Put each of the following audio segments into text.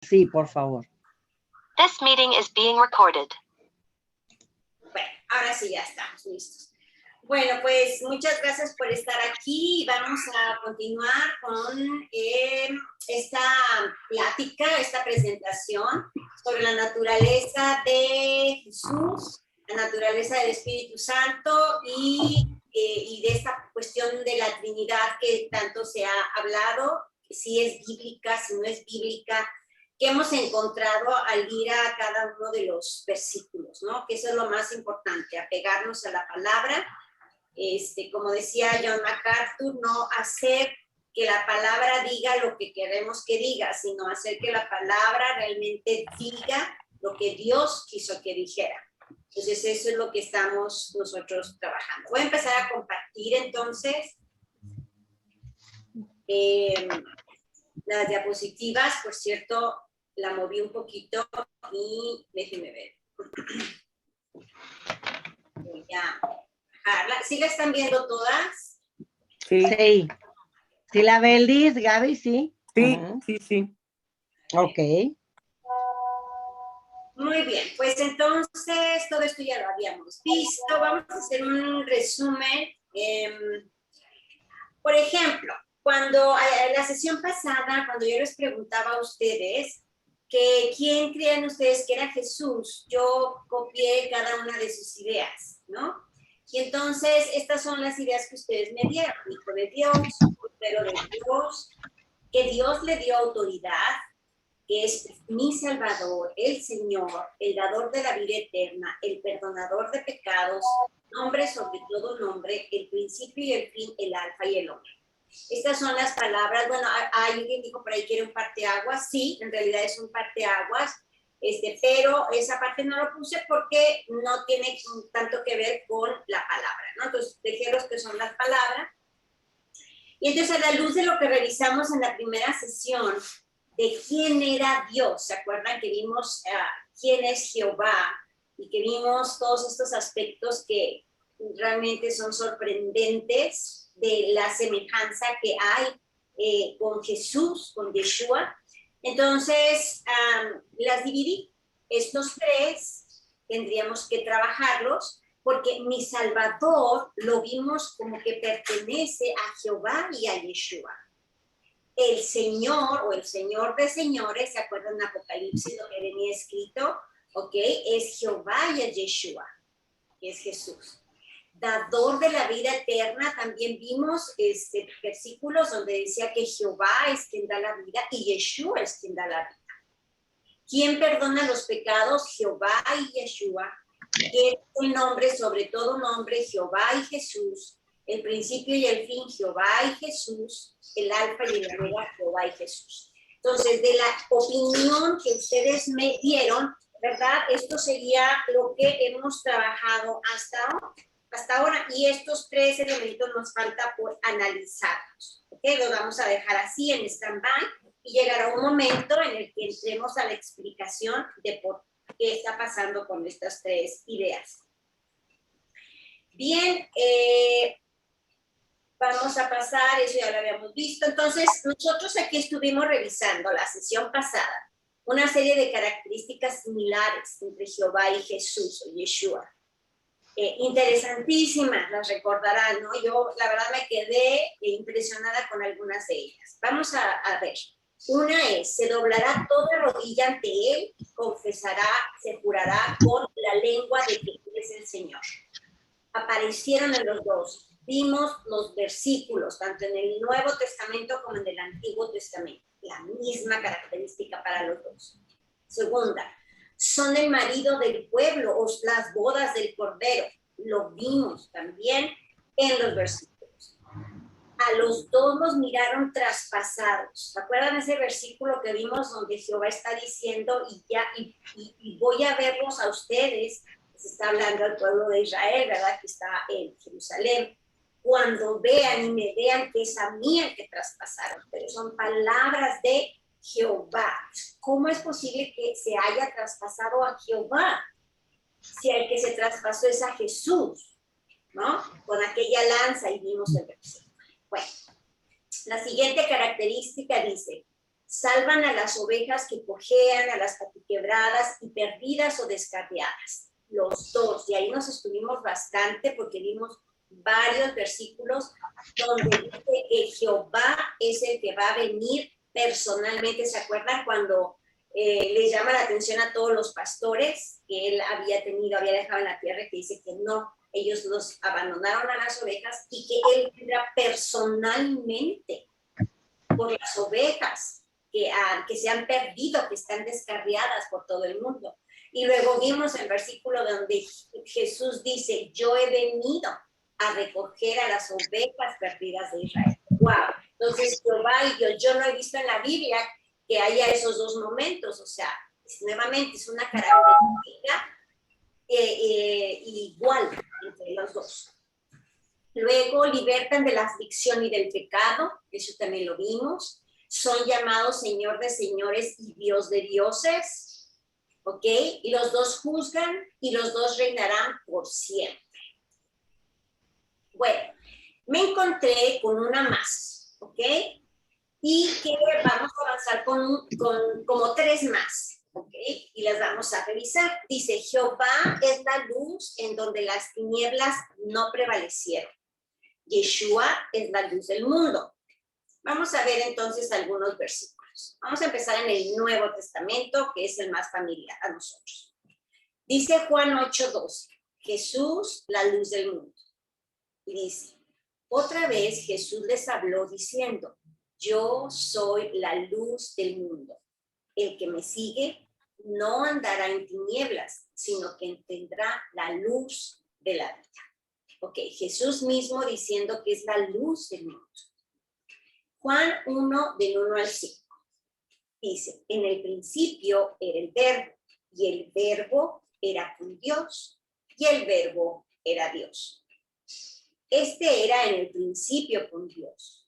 Sí, por favor. This meeting is being recorded. Bueno, ahora sí ya estamos listos. Bueno, pues muchas gracias por estar aquí. Vamos a continuar con esta plática, esta presentación sobre la naturaleza de Jesús, la naturaleza del Espíritu Santo y de esta cuestión de la Trinidad que tanto se ha hablado, si es bíblica, si no es bíblica, que hemos encontrado al ir a cada uno de los versículos, ¿no? Que eso es lo más importante, apegarnos a la palabra. Como decía John MacArthur, no hacer que la palabra diga lo que queremos que diga, sino hacer que la palabra realmente diga lo que Dios quiso que dijera. Entonces, eso es lo que estamos nosotros trabajando. Voy a empezar a compartir, entonces, las diapositivas. Por cierto, la moví un poquito y déjenme ver. Voy a bajarla. ¿Sí la están viendo todas? Sí. Sí. ¿Sí la ve Liz, Gaby? Sí. Sí, sí. Ok. Muy bien, pues entonces todo esto ya lo habíamos visto. Vamos a hacer un resumen. Por ejemplo, cuando en la sesión pasada, cuando yo les preguntaba a ustedes que quién creían ustedes que era Jesús, yo copié cada una de sus ideas, ¿no? Y entonces estas son las ideas que ustedes me dieron: Hijo de Dios, Cordero de Dios, que Dios le dio autoridad, que es mi Salvador, el Señor, el dador de la vida eterna, el perdonador de pecados, nombre sobre todo nombre, el principio y el fin, el alfa y el omega. Estas son las palabras. Bueno, alguien dijo por ahí que era un parteaguas. Sí, en realidad es un parteaguas, pero esa parte no lo puse porque no tiene tanto que ver con la palabra, ¿no? Entonces dejé los que son las palabras. Y entonces, a la luz de lo que revisamos en la primera sesión, de quién era Dios, ¿se acuerdan que vimos quién es Jehová? Y que vimos todos estos aspectos que realmente son sorprendentes de la semejanza que hay con Jesús, con Yeshua. Entonces, las dividí. Estos tres tendríamos que trabajarlos, porque mi Salvador lo vimos como que pertenece a Jehová y a Yeshua. El Señor, o el Señor de señores, ¿se acuerdan en Apocalipsis lo que venía escrito? ¿Ok? Es Jehová y es Yeshua, que es Jesús. Dador de la vida eterna, también vimos versículos donde decía que Jehová es quien da la vida y Yeshua es quien da la vida. ¿Quién perdona los pecados? Jehová y Yeshua. Que es el nombre, sobre todo nombre, Jehová y Jesús. El principio y el fin, Jehová y Jesús. El alfa y el omega, Jehová y Jesús. Entonces, de la opinión que ustedes me dieron, ¿verdad? Esto sería lo que hemos trabajado hasta ahora, y estos tres elementos nos falta por analizarlos. ¿Ok? Los vamos a dejar así en stand-by y llegará un momento en el que entremos a la explicación de por qué está pasando con estas tres ideas. Bien, vamos a pasar, eso ya lo habíamos visto. Entonces, nosotros aquí estuvimos revisando la sesión pasada una serie de características similares entre Jehová y Jesús o Yeshua. Interesantísimas, las recordarán, ¿no? Yo, la verdad, me quedé impresionada con algunas de ellas. Vamos a ver. Una es: se doblará toda rodilla ante él, confesará, se jurará con la lengua de que él es el Señor. Aparecieron en los dos. Vimos los versículos, tanto en el Nuevo Testamento como en el Antiguo Testamento. La misma característica para los dos. Segunda, son el marido del pueblo, o las bodas del Cordero. Lo vimos también en los versículos. A los dos los miraron traspasados. ¿Se acuerdan ese versículo que vimos donde Jehová está diciendo y voy a verlos a ustedes? Se está hablando al pueblo de Israel, ¿verdad? Que está en Jerusalén. Cuando vean y me vean que es a mí el que traspasaron. Pero son palabras de Jehová. ¿Cómo es posible que se haya traspasado a Jehová si el que se traspasó es a Jesús, ¿no? Con aquella lanza, y vimos el versículo. Bueno, la siguiente característica dice: Salvan a las ovejas que cojean, a las patiquebradas y perdidas o descarriadas. Los dos. Y ahí nos estuvimos bastante porque vimos varios versículos donde dice que Jehová es el que va a venir personalmente. ¿Se acuerdan cuando le llama la atención a todos los pastores que él había dejado en la tierra, que dice que no, ellos los abandonaron a las ovejas y que él vendrá personalmente por las ovejas que se han perdido, que están descarriadas por todo el mundo? Y luego vimos el versículo donde Jesús dice, yo he venido a recoger a las ovejas perdidas de Israel. ¡Wow! Entonces Jehová y yo no he visto en la Biblia que haya esos dos momentos, o sea, nuevamente es una característica igual entre los dos. Luego libertan de la aflicción y del pecado, eso también lo vimos. Son llamados Señor de señores y Dios de dioses, ¿ok? Y los dos juzgan y los dos reinarán por siempre. Bueno, me encontré con una más, ¿ok? Y que vamos a avanzar con como 3 más, ¿ok? Y las vamos a revisar. Dice, Jehová es la luz en donde las tinieblas no prevalecieron. Yeshua es la luz del mundo. Vamos a ver entonces algunos versículos. Vamos a empezar en el Nuevo Testamento, que es el más familiar a nosotros. Dice Juan 8:12, Jesús, la luz del mundo. Y dice, otra vez Jesús les habló diciendo, yo soy la luz del mundo. El que me sigue no andará en tinieblas, sino que tendrá la luz de la vida. Ok, Jesús mismo diciendo que es la luz del mundo. Juan 1, del 1 al 5. Dice, en el principio era el verbo, y el verbo era con Dios, y el verbo era Dios. Este era en el principio con Dios.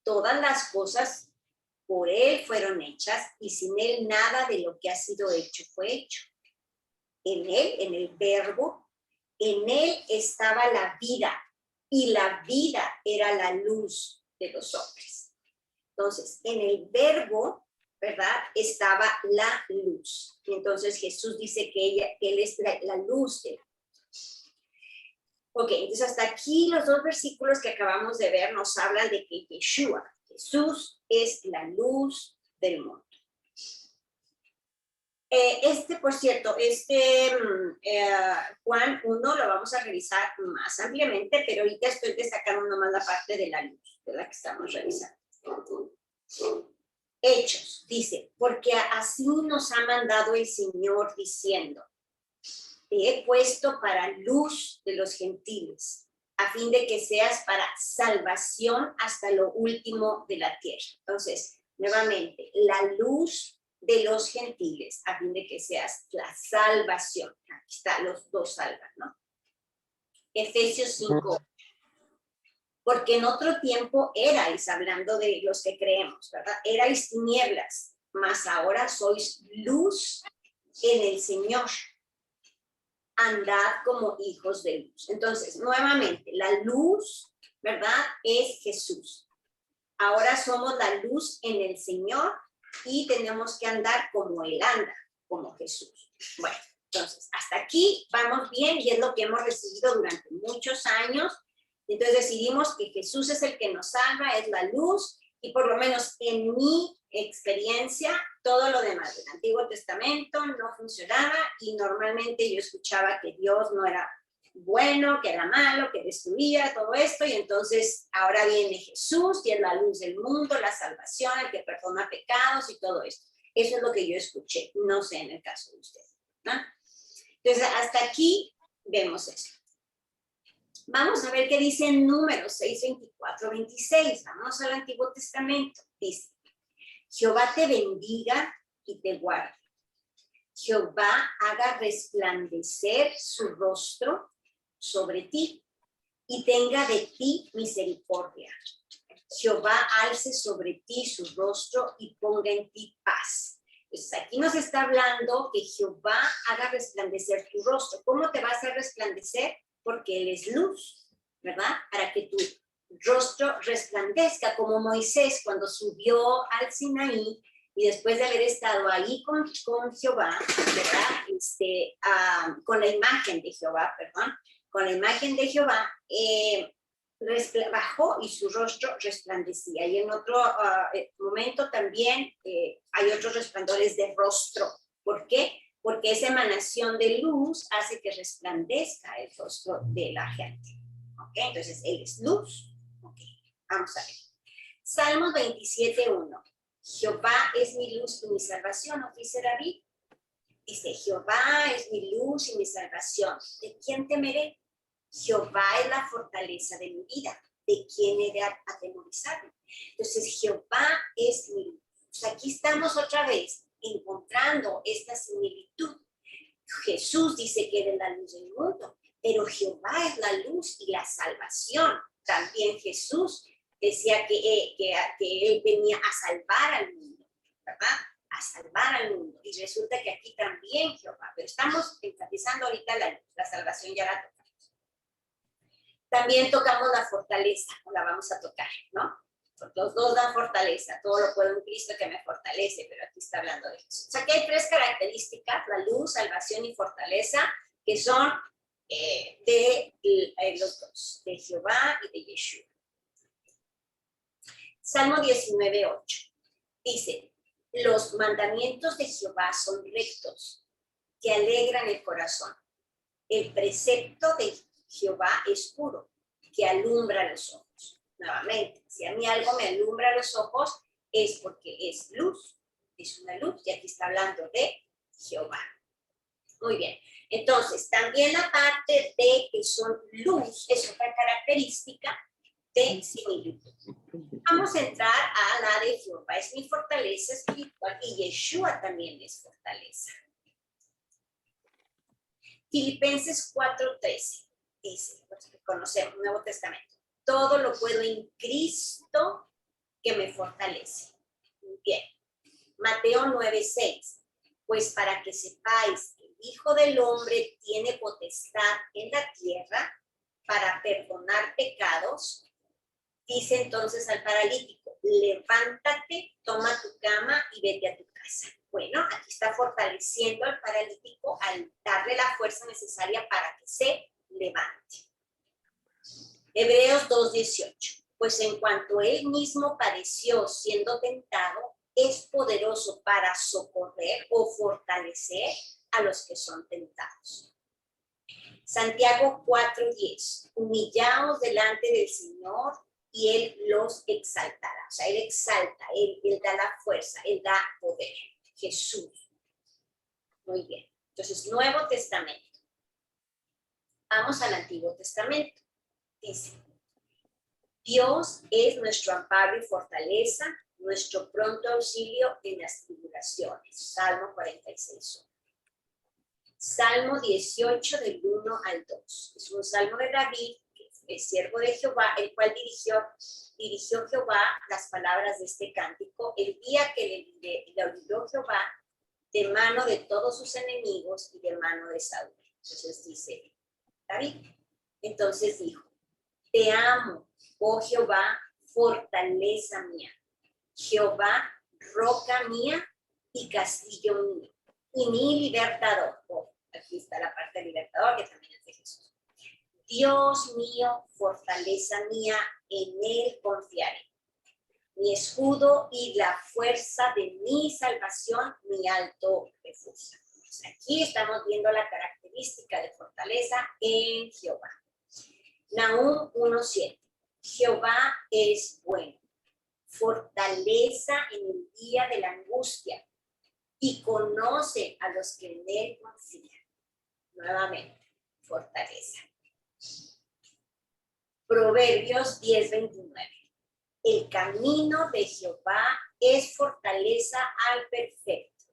Todas las cosas por él fueron hechas, y sin él nada de lo que ha sido hecho fue hecho. En él, en el verbo, en él estaba la vida, y la vida era la luz de los hombres. Entonces, en el verbo, ¿verdad? Estaba la luz. Y entonces Jesús dice que él es la luz de la luz. Ok, entonces hasta aquí los 2 versículos que acabamos de ver nos hablan de que Yeshua, Jesús, es la luz del mundo. Por cierto, Juan 1 lo vamos a revisar más ampliamente, pero ahorita estoy destacando nomás la parte de la luz, ¿verdad? Que estamos revisando. Hechos, dice, porque así nos ha mandado el Señor diciendo, te he puesto para luz de los gentiles, a fin de que seas para salvación hasta lo último de la tierra. Entonces, nuevamente, la luz de los gentiles, a fin de que seas la salvación. Aquí está, los dos salvan, ¿no? Efesios 5. Porque en otro tiempo erais, hablando de los que creemos, ¿verdad? Erais tinieblas, mas ahora sois luz en el Señor. Andad como hijos de luz. Entonces, nuevamente, la luz, ¿verdad? Es Jesús. Ahora somos la luz en el Señor y tenemos que andar como Él anda, como Jesús. Bueno, entonces, hasta aquí vamos bien y es lo que hemos recibido durante muchos años. Entonces decidimos que Jesús es el que nos salva, es la luz, y por lo menos en mi experiencia, todo lo demás del Antiguo Testamento no funcionaba y normalmente yo escuchaba que Dios no era bueno, que era malo, que destruía todo esto, y entonces ahora viene Jesús y es la luz del mundo, la salvación, el que perdona pecados y todo esto. Eso es lo que yo escuché, no sé en el caso de ustedes, ¿no? Entonces hasta aquí vemos eso. Vamos a ver qué dice en Números 6, 24, 26. Vamos al Antiguo Testamento. Dice, Jehová te bendiga y te guarde. Jehová haga resplandecer su rostro sobre ti y tenga de ti misericordia. Jehová alce sobre ti su rostro y ponga en ti paz. Entonces aquí nos está hablando que Jehová haga resplandecer tu rostro. ¿Cómo te va a hacer resplandecer? Porque Él es luz, ¿verdad? Para que tu rostro resplandezca, como Moisés cuando subió al Sinaí y después de haber estado ahí con Jehová, ¿verdad? Con la imagen de Jehová, perdón, con la imagen de Jehová, bajó y su rostro resplandecía. Y en otro momento también hay otros resplandores de rostro. ¿Por qué? Porque esa emanación de luz hace que resplandezca el rostro de la gente. ¿Ok? Entonces, él es luz. ¿Ok? Vamos a ver. Salmos 27:1. Jehová es mi luz y mi salvación, ¿no dice David? Dice, Jehová es mi luz y mi salvación. ¿De quién temeré? Jehová es la fortaleza de mi vida. ¿De quién he de atemorizarme? Entonces, Jehová es mi luz. Pues aquí estamos otra vez encontrando esta similitud. Jesús dice que eres la luz del mundo, pero Jehová es la luz y la salvación. También Jesús decía que él venía a salvar al mundo, ¿verdad? A salvar al mundo. Y resulta que aquí también Jehová, pero estamos enfatizando ahorita la luz, la salvación ya la tocamos. También tocamos la fortaleza, o la vamos a tocar, ¿no? Los dos dan fortaleza, todo lo puedo en Cristo que me fortalece, pero aquí está hablando de Jesús. O sea, que hay tres características, la luz, salvación y fortaleza, que son de los dos, de Jehová y de Yeshua. Salmo 19:8 dice, los mandamientos de Jehová son rectos, que alegran el corazón. El precepto de Jehová es puro, que alumbra los ojos. Nuevamente, si a mí algo me alumbra los ojos, es porque es luz, es una luz, y aquí está hablando de Jehová. Muy bien, entonces, también la parte de que son luz es otra característica de similitud. Vamos a entrar a la de Jehová, es mi fortaleza espiritual, y Yeshua también es fortaleza. Filipenses 4:13, dice, conocemos, Nuevo Testamento. Todo lo puedo en Cristo que me fortalece. Muy bien. Mateo 9:6. Pues para que sepáis que el Hijo del Hombre tiene potestad en la tierra para perdonar pecados, dice entonces al paralítico, levántate, toma tu cama y vete a tu casa. Bueno, aquí está fortaleciendo al paralítico al darle la fuerza necesaria para que se levante. Hebreos 2:18. Pues en cuanto él mismo padeció siendo tentado, es poderoso para socorrer o fortalecer a los que son tentados. Santiago 4:10. Humillaos delante del Señor y él los exaltará. O sea, él exalta, él da la fuerza, él da poder. Jesús. Muy bien. Entonces, Nuevo Testamento. Vamos al Antiguo Testamento. Dice, Dios es nuestro amparo y fortaleza, nuestro pronto auxilio en las tribulaciones. Salmo 46. Salmo 18 del 1 al 2. Es un salmo de David, el siervo de Jehová, el cual dirigió Jehová las palabras de este cántico el día que le libró Jehová de mano de todos sus enemigos y de mano de Saúl. Entonces dice David, entonces dijo, te amo, oh Jehová, fortaleza mía, Jehová, roca mía y castillo mío, y mi libertador. Oh, aquí está la parte de libertador que también es de Jesús. Dios mío, fortaleza mía, en él confiaré. Mi escudo y la fuerza de mi salvación, mi alto refugio. Pues aquí estamos viendo la característica de fortaleza en Jehová. Nahum 1:7. Jehová es bueno, fortaleza en el día de la angustia y conoce a los que en él confían. Nuevamente, fortaleza. Proverbios 10:29. El camino de Jehová es fortaleza al perfecto.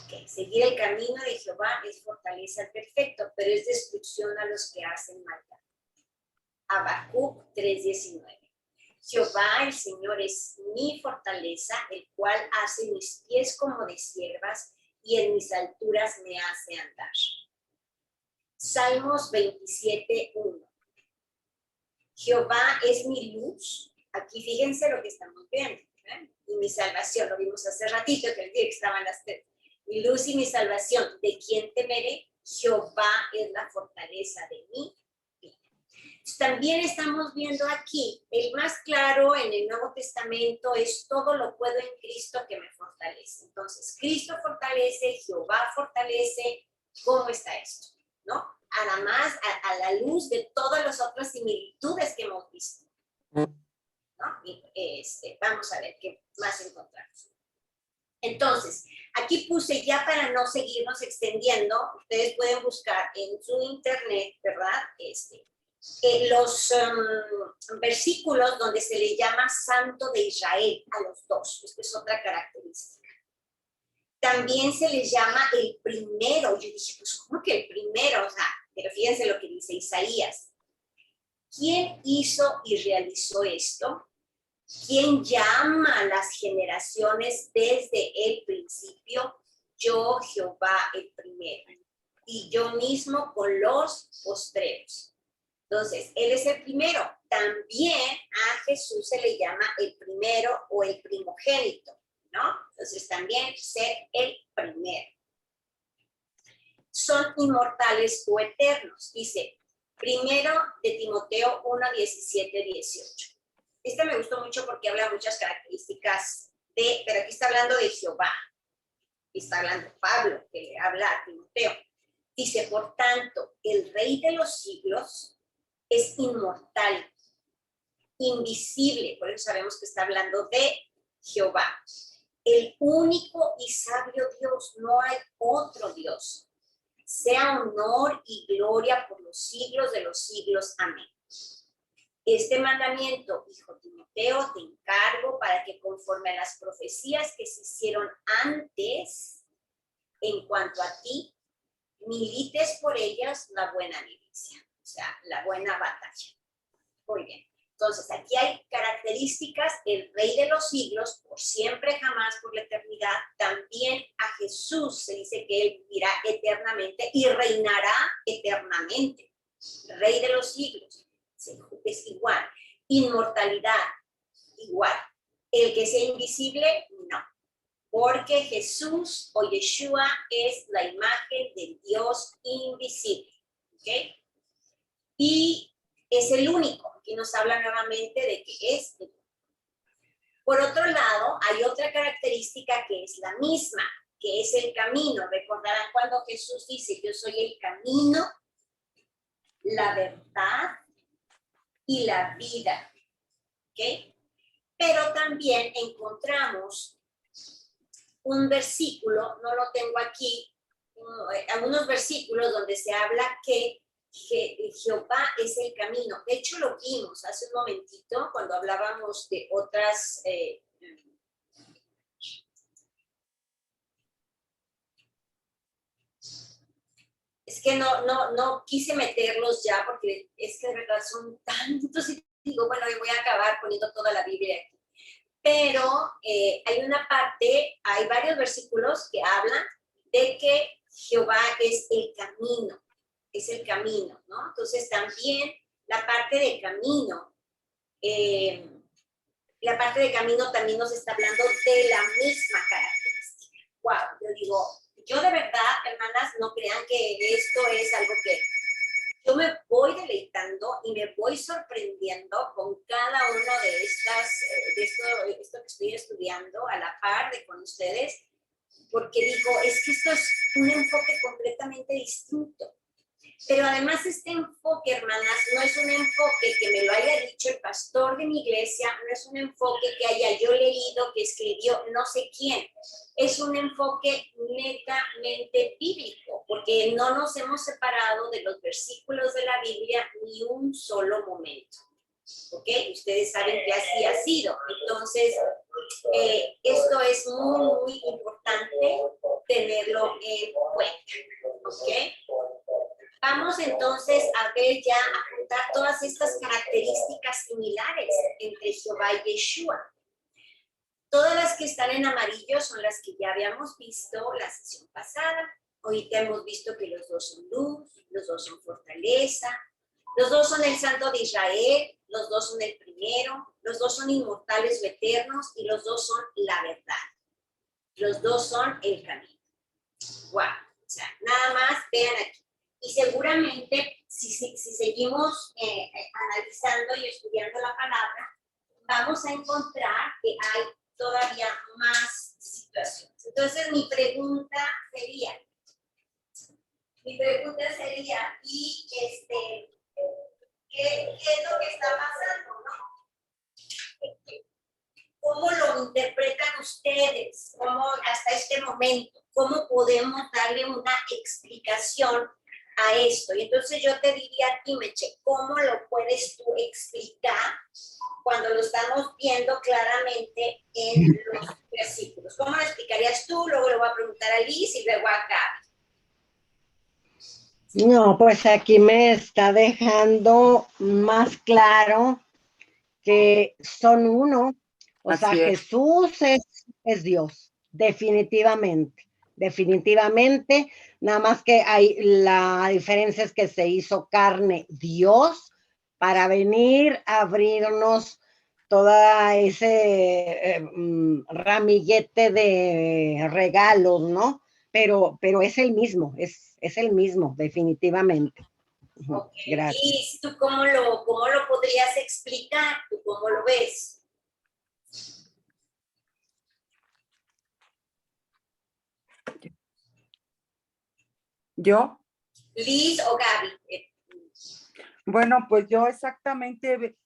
Okay. Seguir el camino de Jehová es fortaleza al perfecto, pero es destrucción a los que hacen maldad. Habacuc 3:19. Jehová el Señor es mi fortaleza, el cual hace mis pies como de ciervas y en mis alturas me hace andar. Salmos 27:1. Jehová es mi luz. Aquí fíjense lo que estamos viendo. Y mi salvación, lo vimos hace ratito, que el día que estaban las tres. Mi luz y mi salvación, ¿de quién temeré? Jehová es la fortaleza de mí. También estamos viendo aquí, el más claro en el Nuevo Testamento es todo lo puedo en Cristo que me fortalece. Entonces, Cristo fortalece, Jehová fortalece. ¿Cómo está esto? ¿No? Además, a la luz de todas las otras similitudes que hemos visto. ¿No? Vamos a ver qué más encontramos. Entonces, aquí puse ya para no seguirnos extendiendo, ustedes pueden buscar en su internet, ¿verdad? Los versículos donde se le llama Santo de Israel a los dos. Esta es otra característica. También se les llama el primero. Yo dije, pues, ¿cómo que el primero? O sea, pero fíjense lo que dice Isaías. ¿Quién hizo y realizó esto? ¿Quién llama a las generaciones desde el principio? Yo, Jehová, el primero. Y yo mismo con los postreros. Entonces, Él es el primero. También a Jesús se le llama el primero o el primogénito, ¿no? Entonces, también ser el primero. Son inmortales o eternos. Dice, primero de Timoteo 1, 17, 18. Esta me gustó mucho porque habla muchas características pero aquí está hablando de Jehová. Y está hablando Pablo, que le habla a Timoteo. Dice, por tanto, el Rey de los siglos es inmortal, invisible, por eso sabemos que está hablando de Jehová. El único y sabio Dios, no hay otro Dios. Sea honor y gloria por los siglos de los siglos. Amén. Este mandamiento, hijo Timoteo, te encargo para que conforme a las profecías que se hicieron antes, en cuanto a ti, milites por ellas la buena milicia. O sea, la buena batalla. Muy bien. Entonces, aquí hay características, el Rey de los siglos, por siempre, jamás, por la eternidad. También a Jesús se dice que Él vivirá eternamente y reinará eternamente. Rey de los siglos, es igual. Inmortalidad, igual. El que sea invisible, no. Porque Jesús o Yeshua es la imagen del Dios invisible. ¿Ok? Y es el único. Aquí nos habla nuevamente de que es el único. Por otro lado, hay otra característica que es la misma, que es el camino. Recordarán cuando Jesús dice, yo soy el camino, la verdad y la vida. ¿Ok? Pero también encontramos un versículo, no lo tengo aquí, algunos versículos donde se habla que Jehová es el camino. De hecho, lo vimos hace un momentito cuando hablábamos de otras... es que no quise meterlos ya porque es que de verdad son tantos y digo, bueno, voy a acabar poniendo toda la Biblia aquí. Pero hay una parte, hay varios versículos que hablan de que Jehová es el camino, ¿no? Entonces también la parte de camino también nos está hablando de la misma característica. Wow, yo digo, yo de verdad, hermanas, no crean que esto es algo que yo me voy deleitando y me voy sorprendiendo con cada uno de esto que estoy estudiando a la par de con ustedes, porque digo, es que esto es un enfoque completamente distinto. Pero además este enfoque, hermanas, no es un enfoque que me lo haya dicho el pastor de mi iglesia, no es un enfoque que haya yo leído, que escribió no sé quién. Es un enfoque netamente bíblico, porque no nos hemos separado de los versículos de la Biblia ni un solo momento. ¿Ok? Ustedes saben que así ha sido. Entonces, esto es muy, muy importante tenerlo en cuenta. ¿Ok? Vamos entonces a ver ya, a juntar todas estas características similares entre Jehová y Yeshua. Todas las que están en amarillo son las que ya habíamos visto la sesión pasada. Ahorita hemos visto que los dos son luz, los dos son fortaleza, Los dos son el Santo de Israel, los dos son el primero, los dos son inmortales o eternos y los dos son la verdad. Los dos son el camino. Wow. O sea, nada más vean aquí. Y seguramente, si seguimos analizando y estudiando la palabra, vamos a encontrar que hay todavía más situaciones. Entonces, mi pregunta sería, ¿y qué es lo que está pasando, no? ¿Cómo lo interpretan ustedes? ¿Cómo hasta este momento? ¿Cómo podemos darle una explicación a esto? Y entonces yo te diría a ti, Meche, ¿cómo lo puedes tú explicar cuando lo estamos viendo claramente en los versículos? ¿Cómo lo explicarías tú? Luego le voy a preguntar a Liz y luego a Gaby. No, pues aquí me está dejando más claro que son uno. O sea, Así es. Jesús es Dios, definitivamente, definitivamente. Nada más que la diferencia es que se hizo carne Dios para venir a abrirnos toda ese ramillete de regalos, ¿no? Pero es el mismo, es el mismo, definitivamente. Okay. Gracias. Liz, ¿tú cómo lo podrías explicar? ¿Tú cómo lo ves? ¿Yo? Liz o Gaby. Bueno, pues yo exactamente,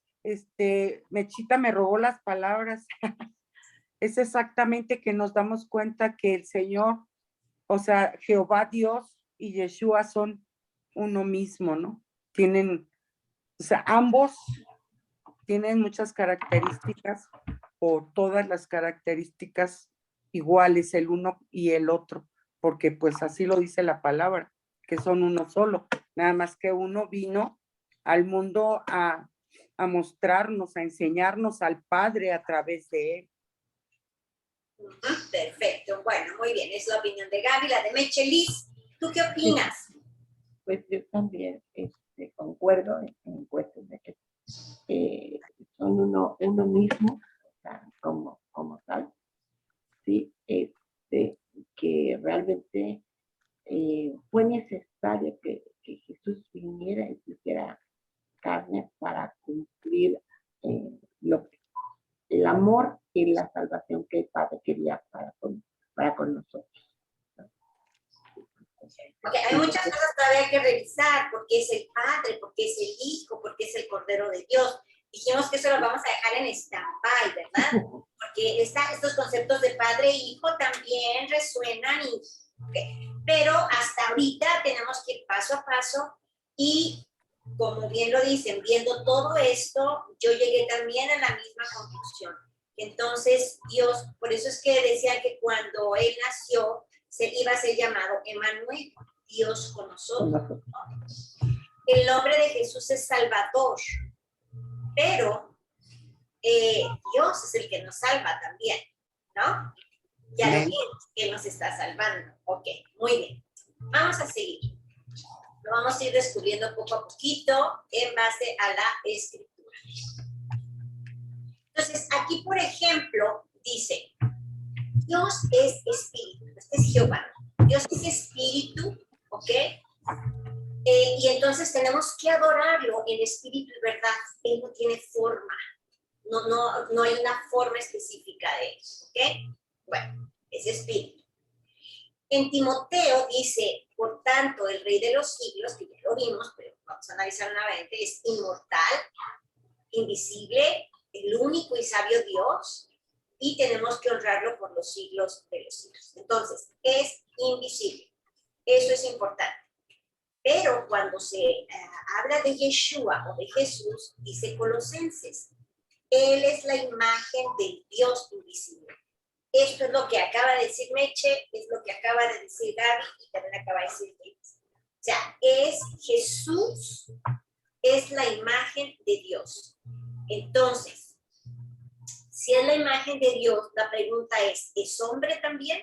Mechita me robó las palabras. Es exactamente que nos damos cuenta que el Señor, o sea, Jehová Dios y Yeshua son uno mismo, ¿no? Tienen, o sea, ambos tienen muchas características o todas las características iguales el uno y el otro, porque pues así lo dice la palabra, que son uno solo, nada más que uno vino al mundo a mostrarnos, a enseñarnos al Padre a través de él. Perfecto, bueno, muy bien, es la opinión de Gaby, la de Meche. Liz, ¿tú qué opinas? Pues yo también concuerdo en cuestión de que son uno mismo, o sea, como tal, sí, que realmente fue necesario que Jesús viniera y hiciera carne para cumplir el amor y la salvación que el Padre quería para con nosotros. Okay, hay muchas cosas todavía que revisar, porque es el Padre, porque es el Hijo, porque es el Cordero de Dios. Dijimos que eso lo vamos a dejar en stand-by, ¿verdad? Porque estos conceptos de Padre e Hijo también resuenan, pero hasta ahorita tenemos que ir paso a paso y, como bien lo dicen, viendo todo esto, yo llegué también a la misma conclusión. Entonces, Dios, por eso es que decía que cuando Él nació, se iba a ser llamado Emmanuel, Dios con nosotros. El nombre de Jesús es Salvador, pero Dios es el que nos salva también, ¿no? Ya lo vimos, que nos está salvando. Ok, muy bien. Vamos a seguir. Lo vamos a ir descubriendo poco a poquito en base a la Escritura. Entonces, aquí, por ejemplo, dice, Dios es espíritu, este es Jehová. Dios es espíritu, ¿ok? Y entonces tenemos que adorarlo en espíritu y verdad. Él no tiene forma. No hay una forma específica de eso, ¿ok? Bueno, es espíritu. En Timoteo dice, por tanto, el Rey de los siglos, que ya lo vimos, pero vamos a analizar nuevamente, es inmortal, invisible, el único y sabio Dios, y tenemos que honrarlo por los siglos de los siglos. Entonces, es invisible. Eso es importante. Pero cuando se habla de Yeshua o de Jesús, dice Colosenses, Él es la imagen del Dios invisible. Esto es lo que acaba de decir Meche, es lo que acaba de decir Gaby y también acaba de decir Liz. O sea, es Jesús, es la imagen de Dios. Entonces, si es la imagen de Dios, la pregunta ¿es hombre también?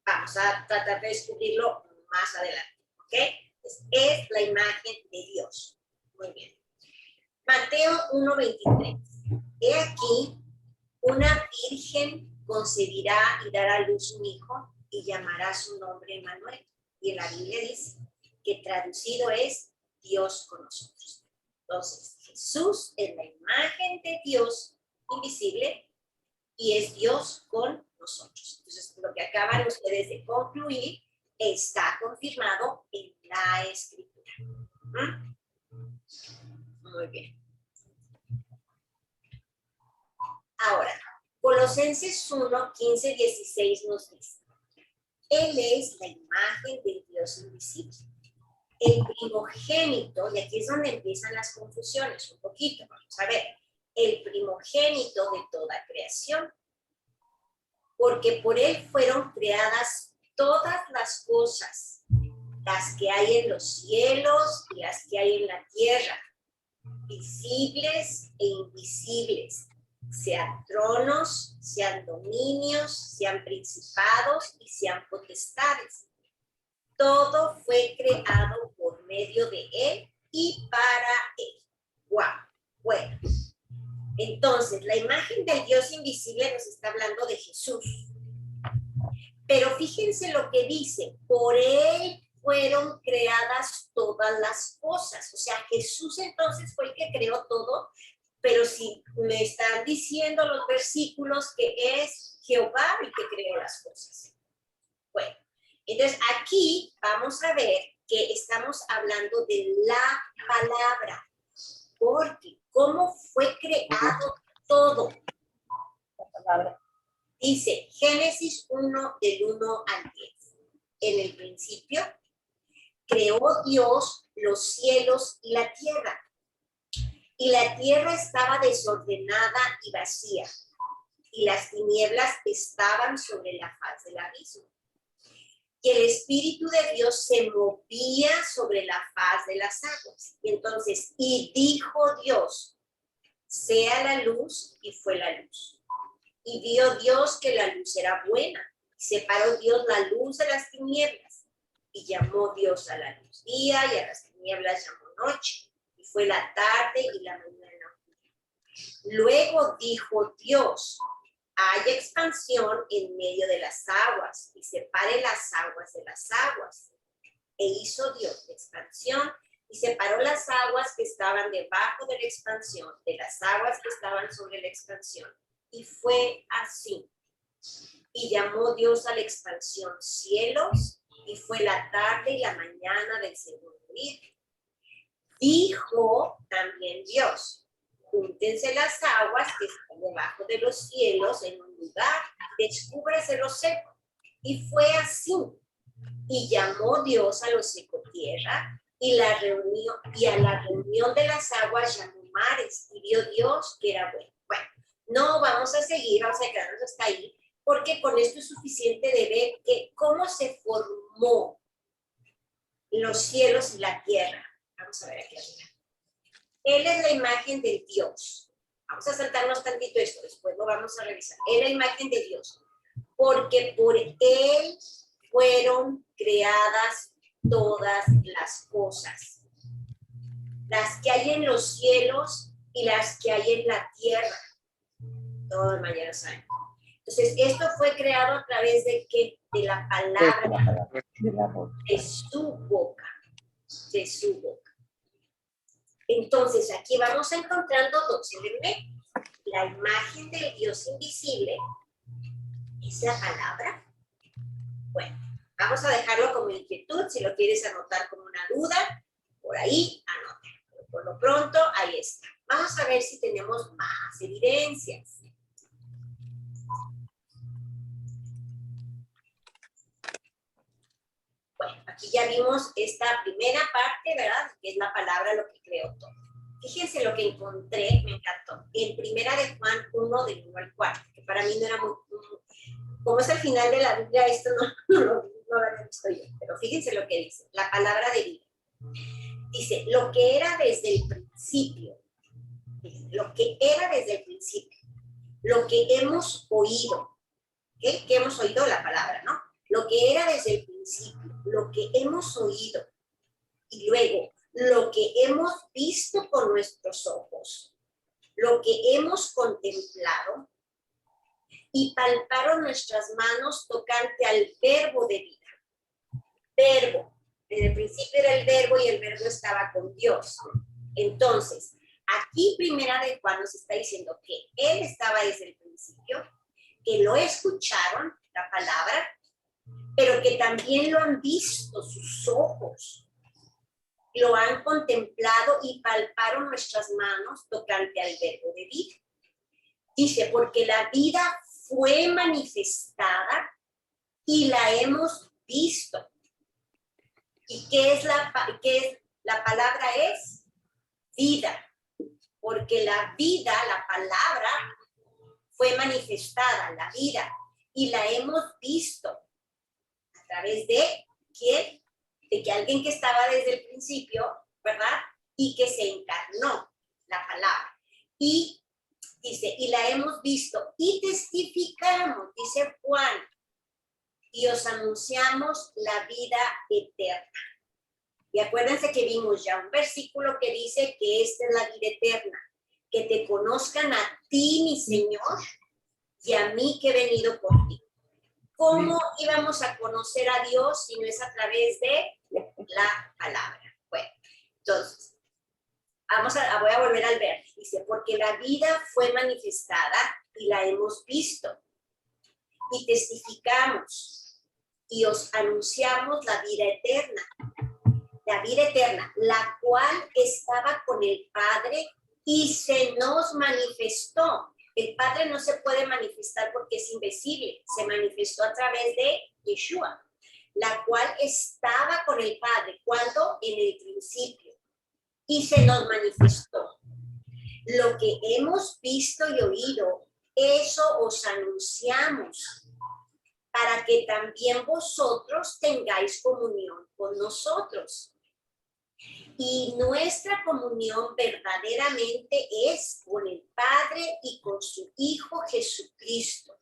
Vamos a tratar de descubrirlo más adelante, ¿ok? Es la imagen de Dios. Muy bien. Mateo 1:23. He aquí, una virgen concebirá y dará a luz un hijo y llamará su nombre Emmanuel. Y en la Biblia dice que traducido es Dios con nosotros. Entonces, Jesús es la imagen de Dios invisible y es Dios con nosotros. Entonces, lo que acaban ustedes de concluir está confirmado en la Escritura. Muy bien. Ahora, Colosenses 1:15-16 nos dice, Él es la imagen del Dios invisible, el primogénito, y aquí es donde empiezan las confusiones un poquito, vamos a ver, el primogénito de toda creación, porque por Él fueron creadas todas las cosas, las que hay en los cielos y las que hay en la tierra, visibles e invisibles, sean tronos, sean dominios, sean principados y sean potestades. Todo fue creado por medio de Él y para Él. ¡Wow! Bueno, entonces la imagen del Dios invisible nos está hablando de Jesús. Pero fíjense lo que dice, por Él fueron creadas todas las cosas. O sea, Jesús entonces fue el que creó todo, pero si me están diciendo los versículos que es Jehová el que creó las cosas. Bueno, entonces aquí vamos a ver que estamos hablando de la palabra, porque ¿cómo fue creado todo? La palabra. Dice Génesis 1 del 1 al 10. En el principio creó Dios los cielos y la tierra. Y la tierra estaba desordenada y vacía, y las tinieblas estaban sobre la faz del abismo. Y el Espíritu de Dios se movía sobre la faz de las aguas. Y entonces, y dijo Dios, sea la luz, y fue la luz. Y vio Dios que la luz era buena. Y separó Dios la luz de las tinieblas. Y llamó Dios a la luz día, y a las tinieblas llamó noche. Y fue la tarde y la mañana. Luego dijo Dios, haya expansión en medio de las aguas y separe las aguas de las aguas. E hizo Dios expansión y separó las aguas que estaban debajo de la expansión de las aguas que estaban sobre la expansión. Y fue así. Y llamó Dios a la expansión cielos, y fue la tarde y la mañana del segundo día. Dijo también Dios, júntense las aguas que están debajo de los cielos en un lugar, descúbrase lo seco. Y fue así. Y llamó Dios a lo seco tierra, y a la reunión de las aguas llamó mares, y vio Dios que era bueno. Bueno, no vamos a seguir, vamos a quedarnos hasta ahí, porque con esto es suficiente de ver que cómo se formó los cielos y la tierra. Vamos a ver aquí arriba. Él es la imagen de Dios. Vamos a saltarnos tantito esto, después lo vamos a revisar. Es la imagen de Dios, porque por Él fueron creadas todas las cosas, las que hay en los cielos y las que hay en la tierra. Todos mañana saben. Entonces, esto fue creado a través de ¿qué? De la palabra, de su boca, de su boca. Entonces, aquí vamos encontrando dos elementos. La imagen del Dios invisible es la palabra. Bueno, vamos a dejarlo como inquietud. Si lo quieres anotar como una duda, por ahí anota. Pero por lo pronto, ahí está. Vamos a ver si tenemos más evidencias. Bueno, aquí ya vimos esta primera parte, ¿verdad? Que es la palabra lo que creó todo. Fíjense lo que encontré, me encantó. En primera de Juan 1, del 1 al 4, que para mí no era muy... Como es el final de la Biblia, esto no lo había visto yo. Pero fíjense lo que dice, la palabra de vida. Dice, lo que era desde el principio, lo que era desde el principio, lo que hemos oído, ¿qué? Que hemos oído la palabra, ¿no? Lo que era desde el principio, lo que hemos oído, Y luego, lo que hemos visto con nuestros ojos, lo que hemos contemplado, y palparon nuestras manos tocante al verbo de vida. Verbo. Desde el principio era el verbo y el verbo estaba con Dios. Entonces, aquí Primera de Juan nos está diciendo que Él estaba desde el principio, que lo escucharon, la palabra, pero que también lo han visto sus ojos, lo han contemplado y palparon nuestras manos tocante al verbo de vida. Dice, porque la vida fue manifestada y la hemos visto. ¿Y qué es la palabra? Es vida. Porque la vida, la palabra, fue manifestada, la vida, y la hemos visto. ¿A través de quién? De que alguien que estaba desde el principio, ¿verdad? Y que se encarnó, la palabra. Y dice, y la hemos visto y testificamos, dice Juan, y os anunciamos la vida eterna. Y acuérdense que vimos ya un versículo que dice que esta es la vida eterna, que te conozcan a ti, mi Señor, y a mí que he venido por ti. ¿Cómo íbamos a conocer a Dios si no es a través de la palabra? Bueno, entonces, voy a volver al ver. Dice, porque la vida fue manifestada y la hemos visto. Y testificamos y os anunciamos la vida eterna. La vida eterna, la cual estaba con el Padre y se nos manifestó. El Padre no se puede manifestar porque es invisible. Se manifestó a través de Yeshua, la cual estaba con el Padre. ¿Cuándo? En el principio. Y se nos manifestó. Lo que hemos visto y oído, eso os anunciamos, para que también vosotros tengáis comunión con nosotros. Y nuestra comunión verdaderamente es con el Padre y con su Hijo Jesucristo.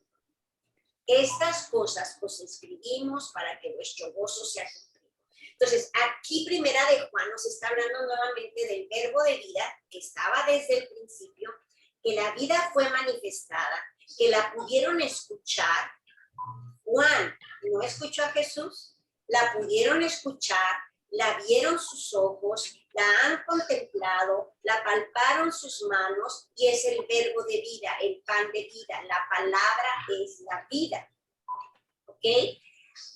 Estas cosas os escribimos para que vuestro gozo sea cumplido. Entonces, aquí Primera de Juan nos está hablando nuevamente del verbo de vida que estaba desde el principio, que la vida fue manifestada, que la pudieron escuchar. Juan no escuchó a Jesús, la pudieron escuchar, la vieron sus ojos, la han contemplado, la palparon sus manos y es el verbo de vida, el pan de vida. La palabra es la vida. ¿Ok?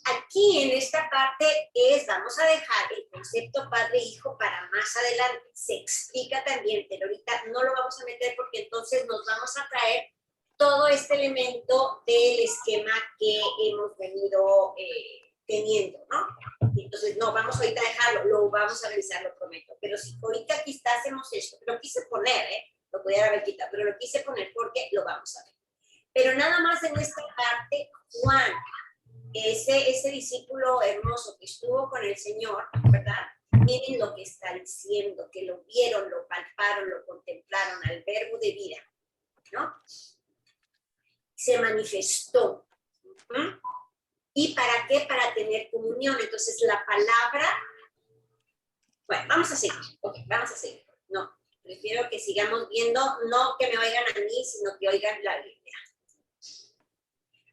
Aquí en esta parte vamos a dejar el concepto padre-hijo para más adelante. Se explica también, pero ahorita no lo vamos a meter porque entonces nos vamos a traer todo este elemento del esquema que hemos venido teniendo, ¿no? Entonces, no, vamos ahorita a dejarlo, lo vamos a revisar, lo prometo. Pero si ahorita quitásemos esto, lo quise poner, lo podía haber quitado, pero lo quise poner porque lo vamos a ver. Pero nada más en esta parte, Juan, ese discípulo hermoso que estuvo con el Señor, ¿verdad? Miren lo que está diciendo, que lo vieron, lo palparon, lo contemplaron, al verbo de vida, ¿no? Se manifestó. ¿Y para qué? Para tener comunión. Entonces, la palabra... Bueno, vamos a seguir. Ok, vamos a seguir. No, prefiero que sigamos viendo, no que me oigan a mí, sino que oigan la Biblia.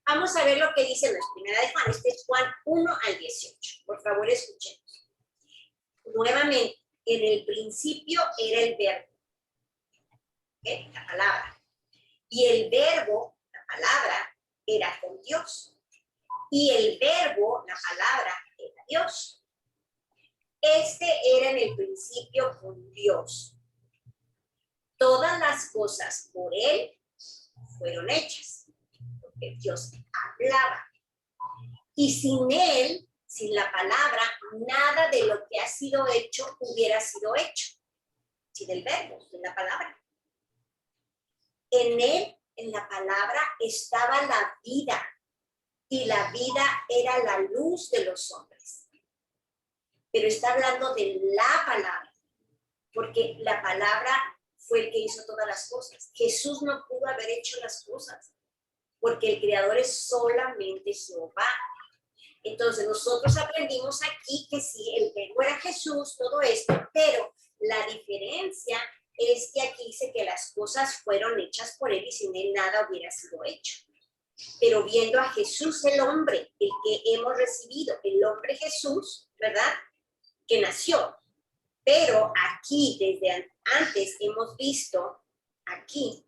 Vamos a ver lo que dice nuestra Primera de Juan. Este es Juan 1 al 18. Por favor, escuchemos. Nuevamente, en el principio era el verbo. ¿Okay? La palabra. Y el verbo, la palabra, era con Dios. Y el verbo, la palabra, era Dios. Este era en el principio con Dios. Todas las cosas por Él fueron hechas, porque Dios hablaba. Y sin Él, sin la palabra, nada de lo que ha sido hecho hubiera sido hecho. Sin el verbo, sin la palabra. En Él, en la palabra, estaba la vida. Y la vida era la luz de los hombres. Pero está hablando de la palabra, porque la palabra fue el que hizo todas las cosas. Jesús no pudo haber hecho las cosas, porque el Creador es solamente Jehová. Entonces nosotros aprendimos aquí que sí, el verbo era Jesús, todo esto, pero la diferencia es que aquí dice que las cosas fueron hechas por él y sin él nada hubiera sido hecho. Pero viendo a Jesús el hombre, el que hemos recibido, el hombre Jesús, ¿verdad? Que nació. Pero aquí, desde antes, hemos visto aquí,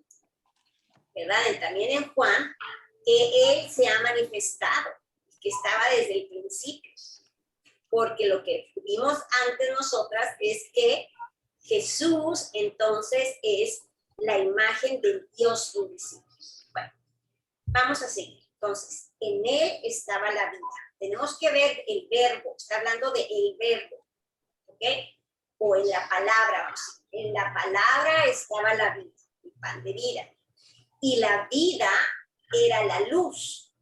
¿verdad? También en Juan, que él se ha manifestado, que estaba desde el principio. Porque lo que vimos antes nosotras es que Jesús entonces es la imagen del Dios invisible. Bueno, vamos a seguir. Entonces, en él estaba la vida. Tenemos que ver el verbo, está hablando de el verbo, ¿ok? O en la palabra, vamos a decir. En la palabra estaba la vida, el pan de vida. Y la vida era la luz.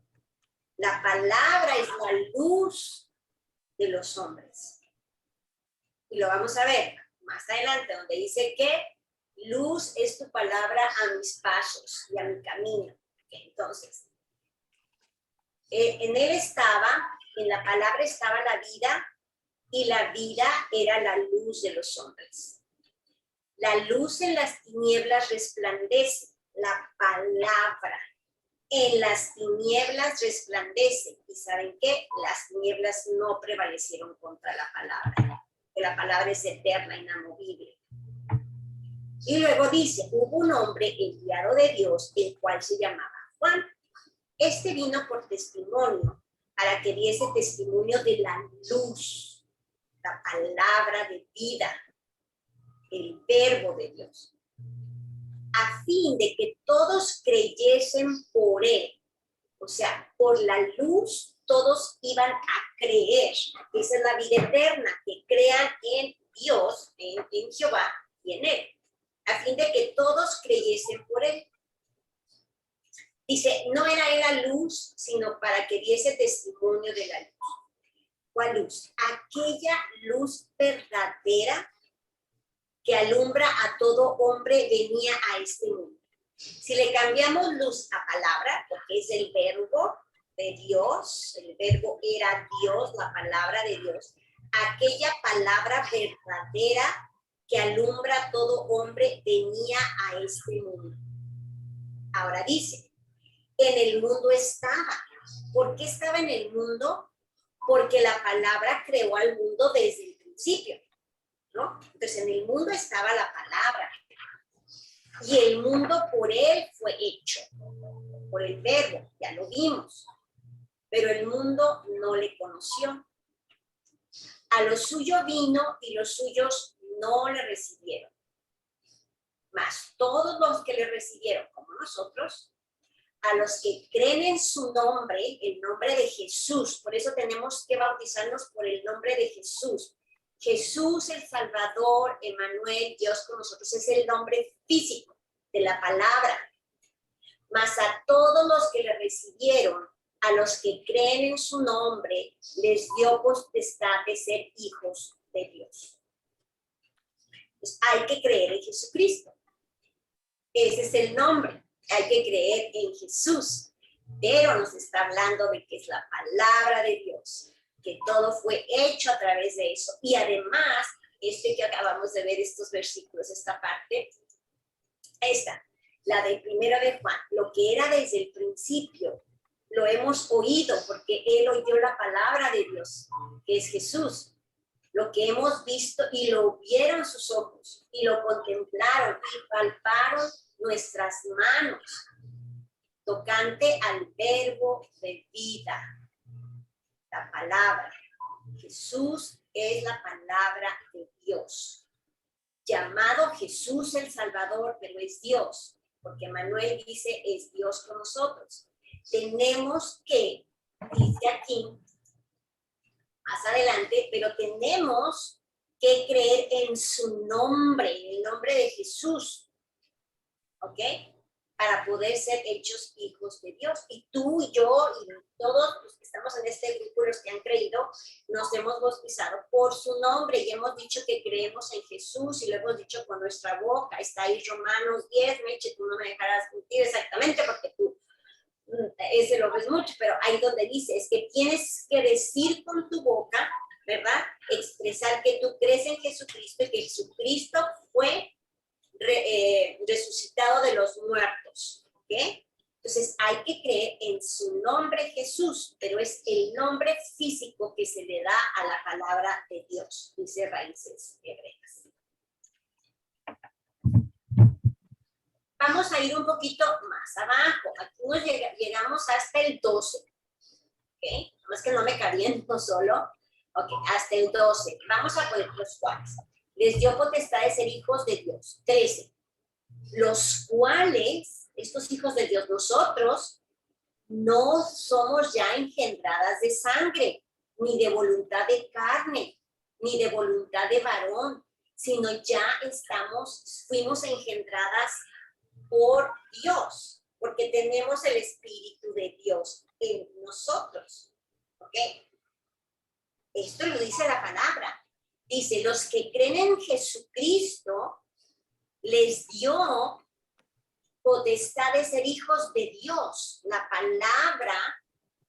La palabra es la luz de los hombres. Y lo vamos a ver más adelante, donde dice que luz es tu palabra a mis pasos y a mi camino. Entonces, en él estaba, en la palabra estaba la vida, y la vida era la luz de los hombres. La luz en las tinieblas resplandece, la palabra en las tinieblas resplandece. ¿Y saben qué? Las tinieblas no prevalecieron contra la palabra, que la palabra es eterna, inamovible. Y luego dice, hubo un hombre enviado de Dios, el cual se llamaba Juan. Este vino por testimonio, para que diese testimonio de la luz, la palabra de vida, el verbo de Dios, a fin de que todos creyesen por él. O sea, por la luz todos iban a creer. Esa es la vida eterna, que crean en Dios, en Jehová y en él, a fin de que todos creyesen por él. Dice, no era él la luz, sino para que diese testimonio de la luz. ¿Cuál luz? Aquella luz verdadera que alumbra a todo hombre venía a este mundo. Si le cambiamos luz a palabra, porque es el verbo de Dios, el verbo era Dios, la palabra de Dios, aquella palabra verdadera que alumbra a todo hombre venía a este mundo. Ahora dice, en el mundo estaba. ¿Por qué estaba en el mundo? Porque la palabra creó al mundo desde el principio, ¿no? Entonces en el mundo estaba la palabra y el mundo por él fue hecho, por el verbo, ya lo vimos, pero el mundo no le conoció. A lo suyo vino y los suyos no le recibieron. Mas todos los que le recibieron, como nosotros, a los que creen en su nombre, el nombre de Jesús, por eso tenemos que bautizarnos por el nombre de Jesús. Jesús el Salvador, Emmanuel, Dios con nosotros, es el nombre físico de la palabra. Mas a todos los que le recibieron, a los que creen en su nombre, les dio potestad de ser hijos de Dios. Pues hay que creer en Jesucristo. Ese es el nombre. Hay que creer en Jesús, pero nos está hablando de que es la palabra de Dios, que todo fue hecho a través de eso. Y además, que acabamos de ver, estos versículos, esta parte, la del primero de Juan, lo que era desde el principio, lo hemos oído porque él oyó la palabra de Dios, que es Jesús. Lo que hemos visto y lo vieron sus ojos y lo contemplaron y palparon nuestras manos, tocante al verbo de vida, la palabra. Jesús es la palabra de Dios, llamado Jesús el Salvador, pero es Dios, porque Manuel dice es Dios con nosotros. Tenemos que, dice aquí, más adelante, pero tenemos que creer en su nombre, en el nombre de Jesús, ¿ok? Para poder ser hechos hijos de Dios. Y tú y yo y todos los que estamos en este grupo, los que han creído, nos hemos bautizado por su nombre y hemos dicho que creemos en Jesús y lo hemos dicho con nuestra boca. Está ahí Romanos 10, Meche, tú no me dejarás mentir exactamente porque tú ese lo ves mucho, pero ahí donde dice, es que tienes que decir con tu boca, ¿verdad? Expresar que tú crees en Jesucristo y que Jesucristo fue resucitado de los muertos, ¿ok? Entonces hay que creer en su nombre Jesús, pero es el nombre físico que se le da a la palabra de Dios, dice Raíces Hebreas. Vamos a ir un poquito más abajo. Aquí nos llegamos hasta el 12. ¿Ok? No es que no me cabía en uno solo. Ok, hasta el 12. Vamos a poner los cuales. Les dio potestad de ser hijos de Dios. 13. Los cuales, estos hijos de Dios, nosotros, no somos ya engendradas de sangre, ni de voluntad de carne, ni de voluntad de varón, sino ya fuimos engendradas por Dios, porque tenemos el Espíritu de Dios en nosotros. ¿Ok? Esto lo dice la palabra. Dice, los que creen en Jesucristo, les dio potestad de ser hijos de Dios. La palabra,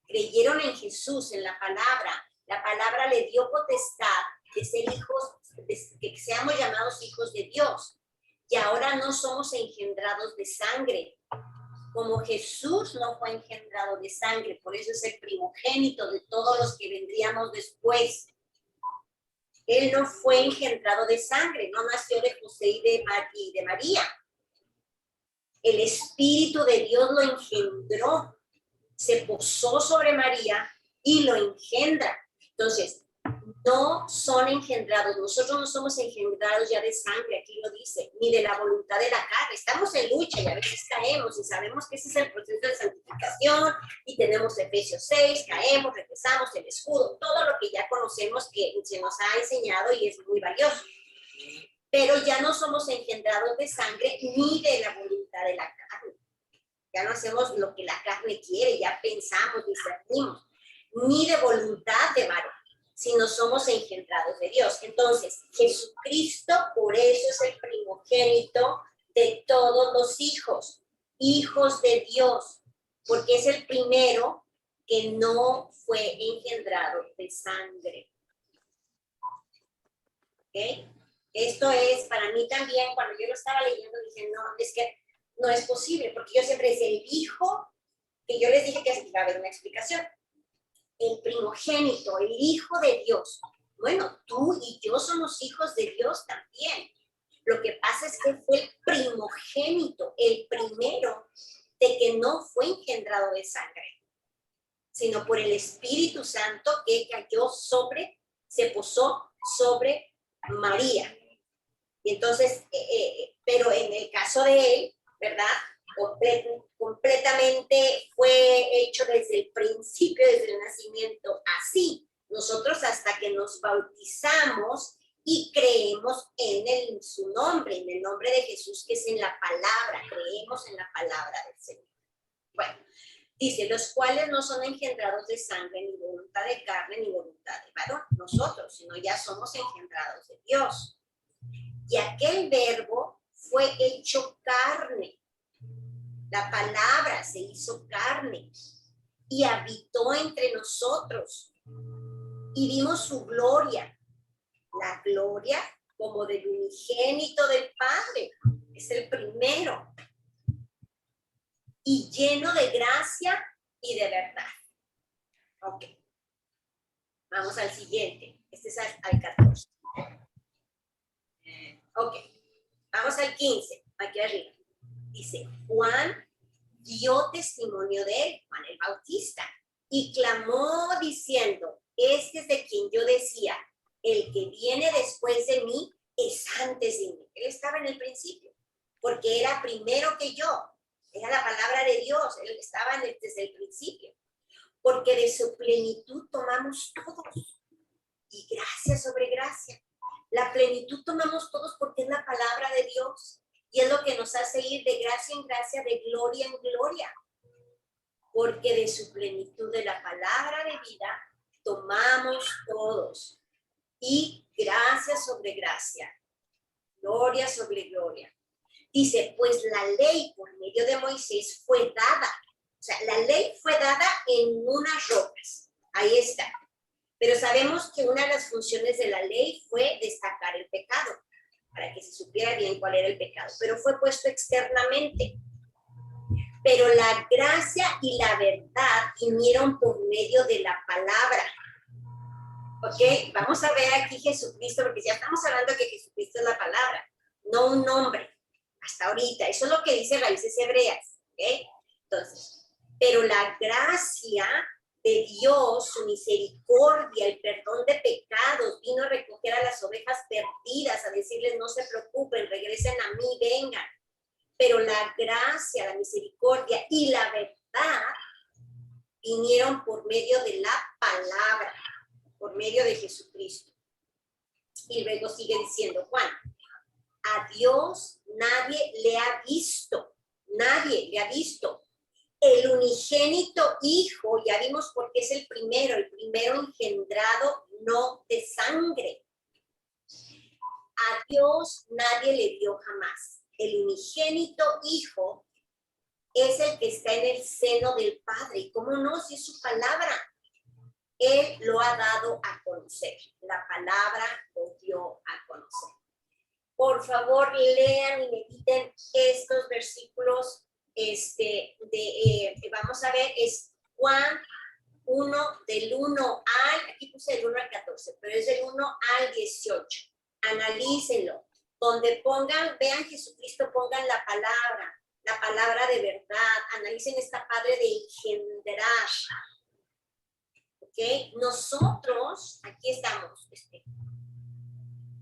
creyeron en Jesús, en la palabra. La palabra le dio potestad de ser hijos, de que seamos llamados hijos de Dios. Y ahora no somos engendrados de sangre, como Jesús no fue engendrado de sangre, por eso es el primogénito de todos los que vendríamos después. Él no fue engendrado de sangre, no nació de José y de María. El Espíritu de Dios lo engendró, se posó sobre María y lo engendra. Entonces, no son engendrados, nosotros no somos engendrados ya de sangre, aquí lo dice, ni de la voluntad de la carne. Estamos en lucha y a veces caemos y sabemos que ese es el proceso de santificación y tenemos Efesios 6, caemos, regresamos, el escudo, todo lo que ya conocemos que se nos ha enseñado y es muy valioso. Pero ya no somos engendrados de sangre ni de la voluntad de la carne. Ya no hacemos lo que la carne quiere, ya pensamos, discernimos, ni de voluntad de varón, sino somos engendrados de Dios. Entonces, Jesucristo, por eso es el primogénito de todos los hijos, hijos de Dios, porque es el primero que no fue engendrado de sangre. ¿Ok? Esto es, para mí también, cuando yo lo estaba leyendo, dije, no, es que no es posible, porque yo siempre decía, el hijo, que yo les dije que iba a haber una explicación, el primogénito, el hijo de Dios. Bueno, tú y yo somos hijos de Dios también. Lo que pasa es que fue el primogénito, el primero de que no fue engendrado de sangre, sino por el Espíritu Santo que cayó se posó sobre María. Y entonces, pero en el caso de él, ¿verdad? Completamente fue hecho desde el principio, desde el nacimiento, así. Nosotros hasta que nos bautizamos y creemos en su nombre, en el nombre de Jesús, que es en la palabra, creemos en la palabra del Señor. Bueno, dice, los cuales no son engendrados de sangre, ni voluntad de carne, ni voluntad de varón, nosotros, sino ya somos engendrados de Dios. Y aquel verbo fue hecho carne. La palabra se hizo carne y habitó entre nosotros. Y vimos su gloria, la gloria como del unigénito del Padre, es el primero. Y lleno de gracia y de verdad. Ok. Vamos al siguiente. Este es al 14. Ok. Vamos al 15. Aquí arriba. Dice, Juan dio testimonio de él, Juan el Bautista, y clamó diciendo, este es de quien yo decía, el que viene después de mí es antes de mí. Él estaba en el principio, porque era primero que yo. Era la palabra de Dios, él estaba desde el principio. Porque de su plenitud tomamos todos. Y gracia sobre gracia. La plenitud tomamos todos porque es la palabra de Dios. Y es lo que nos hace ir de gracia en gracia, de gloria en gloria. Porque de su plenitud de la palabra de vida tomamos todos. Y gracia sobre gracia. Gloria sobre gloria. Dice, pues la ley por medio de Moisés fue dada, O sea, la ley fue dada en unas rocas. Ahí está. Pero sabemos que una de las funciones de la ley fue destacar el pecado, para que se supiera bien cuál era el pecado. Pero fue puesto externamente. Pero la gracia y la verdad vinieron por medio de la palabra. ¿Ok? Vamos a ver aquí Jesucristo, porque ya estamos hablando que Jesucristo es la palabra, no un nombre, hasta ahorita. Eso es lo que dice Raíces Hebreas. ¿Ok? Entonces, pero la gracia de Dios, su misericordia, el perdón de pecados, vino a recoger a las ovejas perdidas, a decirles no se preocupen, regresen a mí, vengan. Pero la gracia, la misericordia y la verdad vinieron por medio de la palabra, por medio de Jesucristo. Y luego sigue diciendo Juan, a Dios nadie le ha visto, nadie le ha visto. El unigénito Hijo, ya vimos por qué es el primero engendrado, no de sangre. A Dios nadie le dio jamás. El unigénito Hijo es el que está en el seno del Padre. ¿Y cómo no? Si es su palabra. Él lo ha dado a conocer. La palabra lo dio a conocer. Por favor, lean y mediten estos versículos. Vamos a ver, es Juan 1, del 1 al, aquí puse del 1 al 14, pero es del 1 al 18. Analícenlo. Donde pongan, vean Jesucristo, pongan la palabra de verdad. Analicen esta padre de engendrar. ¿Ok? Nosotros, aquí estamos,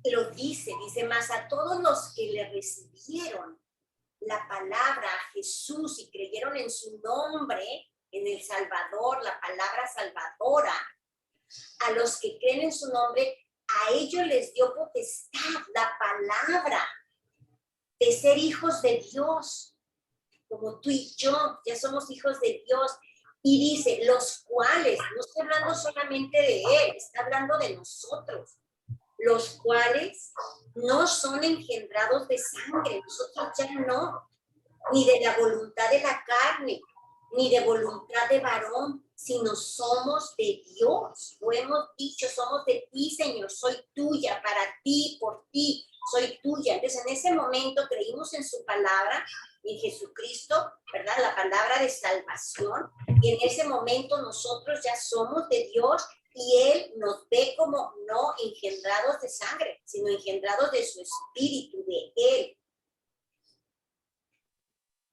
lo dice más a todos los que le recibieron la palabra a Jesús y creyeron en su nombre, en el Salvador, la palabra salvadora, a los que creen en su nombre, a ellos les dio potestad, la palabra, de ser hijos de Dios, como tú y yo, ya somos hijos de Dios. Y dice, los cuales, no está hablando solamente de él, está hablando de nosotros, los cuales no son engendrados de sangre, nosotros ya no, ni de la voluntad de la carne, ni de voluntad de varón, sino somos de Dios. Lo hemos dicho, somos de ti, Señor, soy tuya, para ti, por ti, soy tuya. Entonces, en ese momento creímos en su palabra, en Jesucristo, ¿verdad? La palabra de salvación. Y en ese momento nosotros ya somos de Dios y Él nos ve como no engendrados de sangre, sino engendrados de su espíritu, de Él.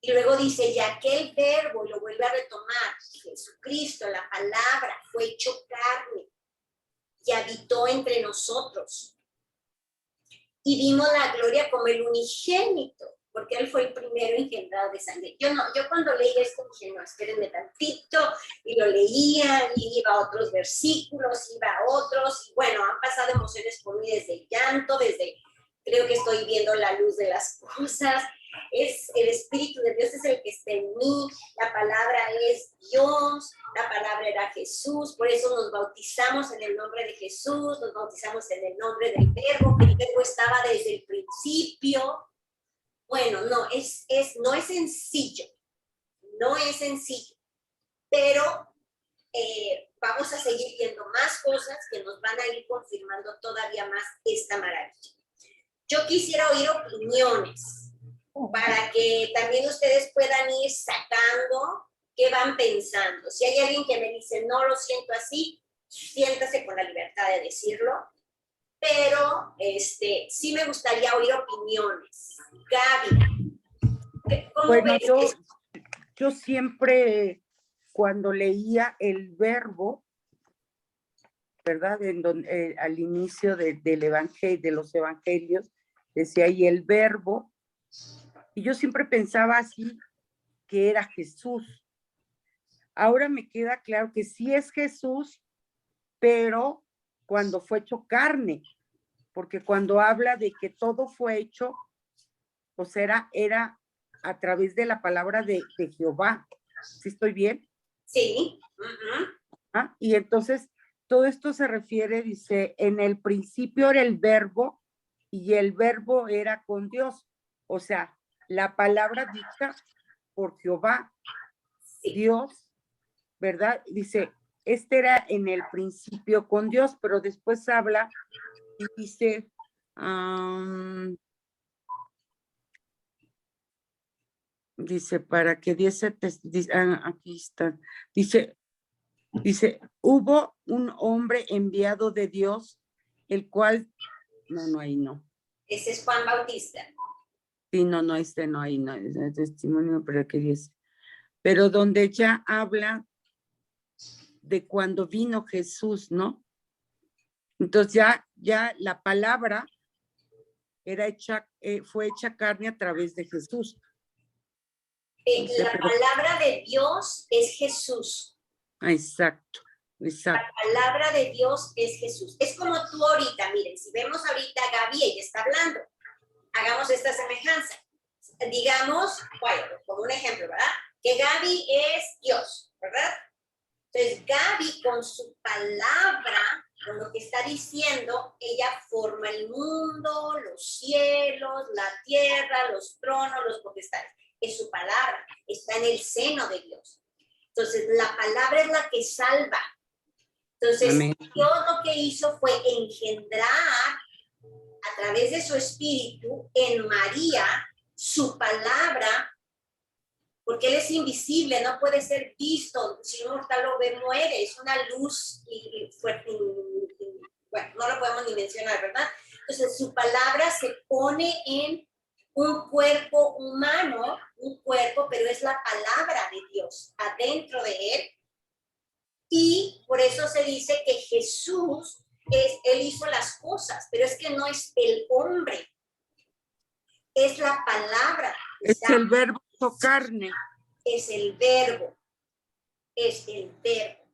Y luego dice, ya que el verbo, y lo vuelve a retomar, Jesucristo, la palabra, fue hecho carne y habitó entre nosotros. Y vimos la gloria como el unigénito, porque él fue el primero engendrado de sangre. Yo cuando leí esto dije, no, espérenme tantito, y lo leía, y iba a otros versículos, iba a otros, y bueno, han pasado emociones por mí desde el llanto, creo que estoy viendo la luz de las cosas. Es el Espíritu de Dios, es el que está en mí, la palabra es Dios, la palabra era Jesús, por eso nos bautizamos en el nombre de Jesús, nos bautizamos en el nombre del Verbo, que el Verbo estaba desde el principio. Bueno, no es sencillo, pero vamos a seguir viendo más cosas que nos van a ir confirmando todavía más esta maravilla. Yo quisiera oír opiniones, para que también ustedes puedan ir sacando qué van pensando. Si hay alguien que me dice, no lo siento así, siéntase con la libertad de decirlo, pero sí me gustaría oír opiniones. Gaby, ¿cómo Bueno, ves? yo siempre, cuando leía el verbo, ¿verdad? Al inicio del evangelio, de los evangelios, decía ahí el verbo, y yo siempre pensaba así, que era Jesús. Ahora me queda claro que sí es Jesús, pero cuando fue hecho carne, porque cuando habla de que todo fue hecho, pues era a través de la palabra de Jehová. ¿Sí estoy bien? Sí. Y entonces todo esto se refiere, dice, en el principio era el verbo y el verbo era con Dios. O sea, la palabra dicha por Jehová. Dios, ¿verdad? Dice, este era en el principio con Dios, pero después habla y dice, dice, para que diese, aquí está, dice, hubo un hombre enviado de Dios, el cual, no, ahí no. Ese es Juan Bautista. Sí, no, ahí no, es el testimonio, pero que dice, pero donde ya habla de cuando vino Jesús, ¿no? Entonces ya la palabra era hecha, fue hecha carne a través de Jesús. La palabra de Dios es Jesús. Exacto. La palabra de Dios es Jesús. Es como tú ahorita, miren, si vemos ahorita a Gaby, ella está hablando. Hagamos esta semejanza. Digamos, bueno, como un ejemplo, ¿verdad? Que Gaby es Dios, ¿verdad? Entonces, Gaby con su palabra, con lo que está diciendo, ella forma el mundo, los cielos, la tierra, los tronos, los potestades. Es su palabra, está en el seno de Dios. Entonces, la palabra es la que salva. Entonces, Amén. Dios lo que hizo fue engendrar a través de su espíritu en María su palabra, porque Él es invisible, no puede ser visto. Si un mortal lo ve, muere. Es una luz y fuerte. Bueno, no lo podemos ni mencionar, ¿verdad? Entonces, su palabra se pone en un cuerpo humano, un cuerpo, pero es la palabra de Dios adentro de Él. Y por eso se dice que Jesús, Él hizo las cosas, pero es que no es el hombre, es la palabra. Es el verbo hecho carne. Es el verbo, es el verbo.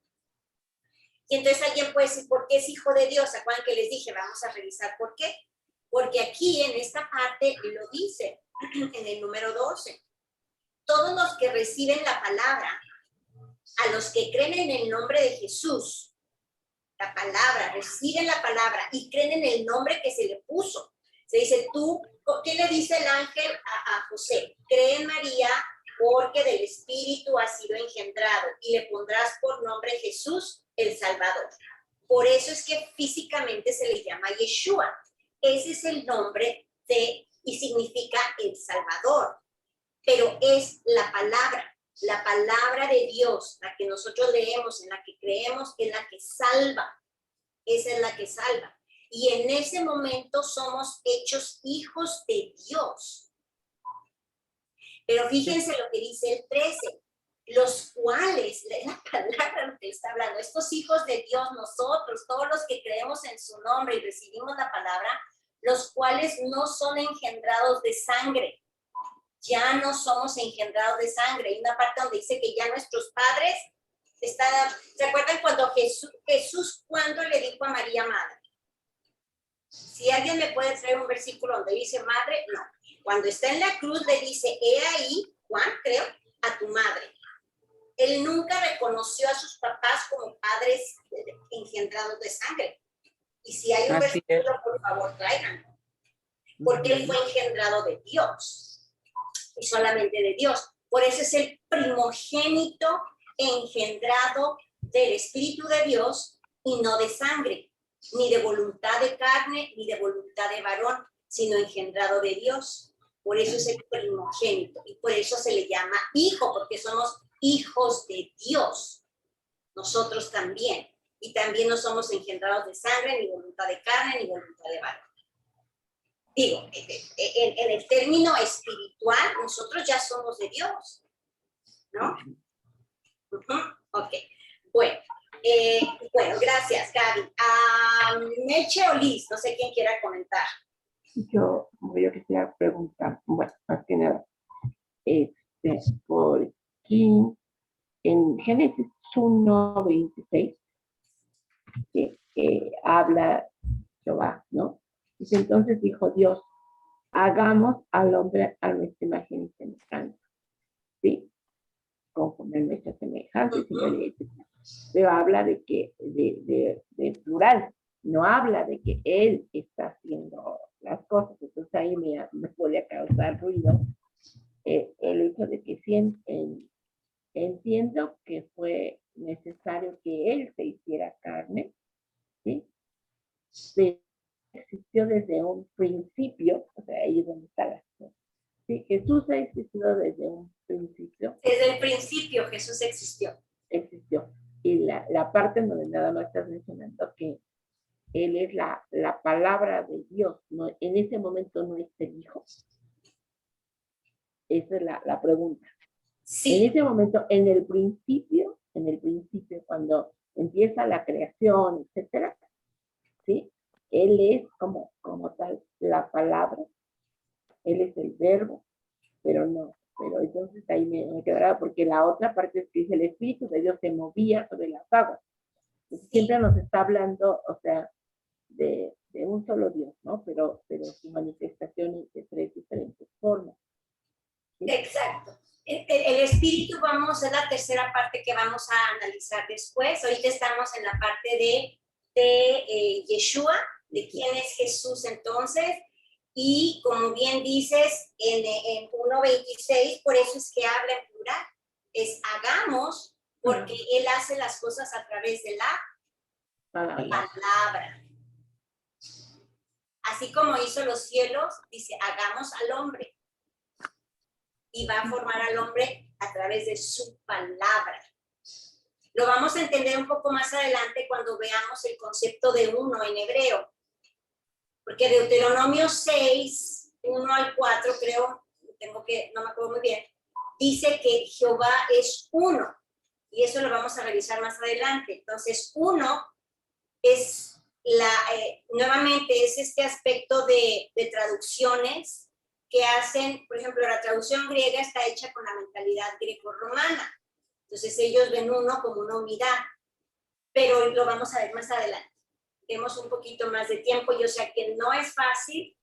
Y entonces alguien puede decir, ¿por qué es hijo de Dios? ¿Se acuerdan que les dije? Vamos a revisar por qué. Porque aquí en esta parte lo dice, en el número 12. Todos los que reciben la palabra, a los que creen en el nombre de Jesús, la palabra, reciben la palabra y creen en el nombre que se le puso. Se dice, ¿qué le dice el ángel a José? Cree en María porque del Espíritu ha sido engendrado y le pondrás por nombre Jesús, el Salvador. Por eso es que físicamente se le llama Yeshua. Ese es el nombre y significa el Salvador. Pero es la palabra de Dios, la que nosotros leemos, en la que creemos, es la que salva. Esa es la que salva. Y en ese momento somos hechos hijos de Dios. Pero fíjense lo que dice el 13, los cuales, la palabra lo que está hablando, estos hijos de Dios, nosotros, todos los que creemos en su nombre y recibimos la palabra, los cuales no son engendrados de sangre. Ya no somos engendrados de sangre. Hay una parte donde dice que ya nuestros padres ¿se acuerdan cuando Jesús cuando le dijo a María madre? Si alguien me puede traer un versículo donde dice madre, no. Cuando está en la cruz le dice, he ahí, Juan, creo, a tu madre. Él nunca reconoció a sus papás como padres engendrados de sangre. Y si hay un versículo, por favor, tráiganlo. Porque él fue engendrado de Dios. Y solamente de Dios. Por eso es el primogénito engendrado del Espíritu de Dios y no de sangre, ni de voluntad de carne, ni de voluntad de varón, sino engendrado de Dios. Por eso es el primogénito y por eso se le llama hijo, porque somos hijos de Dios. Nosotros también. Y también no somos engendrados de sangre, ni voluntad de carne, ni voluntad de varón. Digo, en el término espiritual, nosotros ya somos de Dios, ¿no? Ok, bueno, gracias, Gaby. Meche o Liz, no sé quién quiera comentar. Yo quisiera preguntar, bueno, más que nada, por aquí, en Génesis 1:26, que habla Jehová, ¿no? Dice, entonces dijo Dios, hagamos al hombre a nuestra imagen y semejanza, ¿sí? Conforme a nuestra semejanza, pero habla de que, de plural, no habla de que él está haciendo las cosas, entonces ahí me podría causar ruido el hecho de que si entiendo que fue necesario que Él se hiciera carne, ¿sí? Pero existió desde un principio, o sea, ahí es donde está la cosa. Sí, Jesús ha existido desde un principio. Desde el principio Jesús existió. Y la parte en donde nada más estás mencionando que Él es la palabra de Dios, no, en ese momento no es el Hijo. Esa es la pregunta. Sí. En ese momento, en el principio, cuando empieza la creación, etcétera, ¿sí? Él es como tal la palabra, Él es el verbo, pero entonces ahí me quedará, porque la otra parte es que dice el Espíritu de Dios se movía sobre las aguas. Entonces, siempre nos está hablando, o sea, de un solo Dios, ¿no? Pero su manifestación es de tres diferentes formas. ¿Sí? Exacto. El espíritu es la tercera parte que vamos a analizar después. Ahorita estamos en la parte de Yeshua, de quién es Jesús entonces. Y como bien dices, en 1.26, por eso es que habla en plural, es hagamos, porque Él hace las cosas a través de la palabra. Así como hizo los cielos, dice, hagamos al hombre. Y va a formar al hombre a través de su palabra. Lo vamos a entender un poco más adelante cuando veamos el concepto de uno en hebreo. Porque Deuteronomio 6, 1 al 4, creo, no me acuerdo muy bien, dice que Jehová es uno. Y eso lo vamos a revisar más adelante. Entonces, uno es nuevamente es este aspecto de traducciones que hacen, por ejemplo, la traducción griega está hecha con la mentalidad greco-romana. Entonces ellos ven uno como una unidad, pero lo vamos a ver más adelante. Tenemos un poquito más de tiempo, yo sé que no es fácil,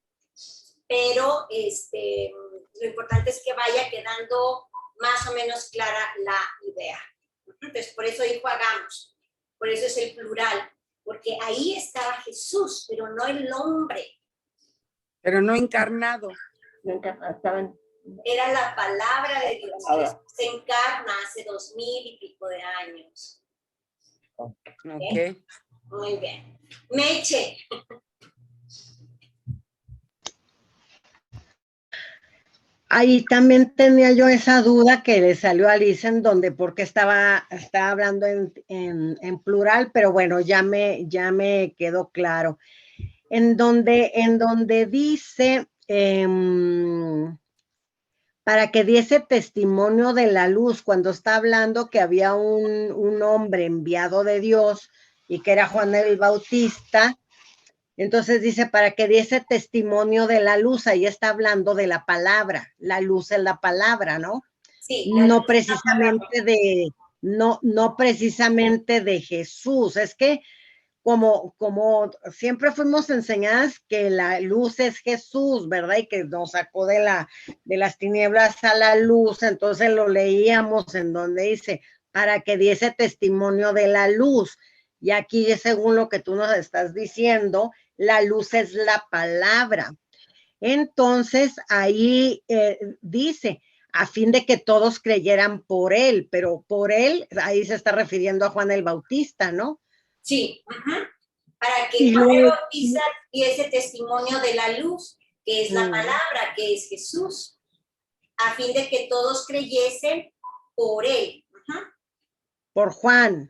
pero lo importante es que vaya quedando más o menos clara la idea. Entonces, por eso dijo hagamos, por eso es el plural, porque ahí estaba Jesús, pero no el hombre. Pero no encarnado. Era la palabra de Dios que se encarna hace 2000 y pico de años. Okay. Muy bien. Meche. Ahí también tenía yo esa duda que le salió a Alice en donde porque estaba hablando en plural, pero bueno, ya me quedó claro. En donde dice para que diese testimonio de la luz, cuando está hablando que había un hombre enviado de Dios y que era Juan el Bautista, entonces dice para que diese testimonio de la luz, ahí está hablando de la palabra, la luz es la palabra, ¿no? Sí. No precisamente no precisamente de Jesús, es que como siempre fuimos enseñadas que la luz es Jesús, ¿verdad? Y que nos sacó de las tinieblas a la luz, entonces lo leíamos en donde dice, para que diese testimonio de la luz. Y aquí, según lo que tú nos estás diciendo, la luz es la palabra. Entonces, ahí dice, a fin de que todos creyeran por él, pero por él, ahí se está refiriendo a Juan el Bautista, ¿no? Sí, para que Juan el Bautista diese testimonio de la luz, que es la palabra, que es Jesús, a fin de que todos creyesen por él. Por Juan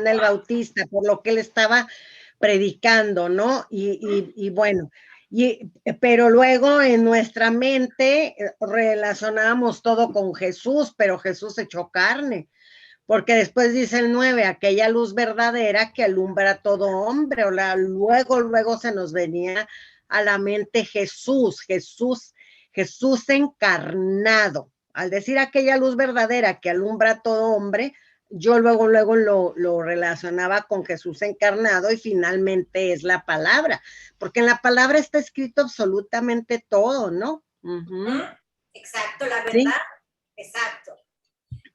el Bautista, por lo que él estaba predicando, ¿no? Y bueno, pero luego en nuestra mente relacionábamos todo con Jesús, pero Jesús echó carne. Porque después dice el 9, aquella luz verdadera que alumbra a todo hombre, luego se nos venía a la mente Jesús encarnado. Al decir aquella luz verdadera que alumbra a todo hombre, yo luego lo relacionaba con Jesús encarnado y finalmente es la palabra, porque en la palabra está escrito absolutamente todo, ¿no? Exacto, la verdad, ¿sí? Exacto.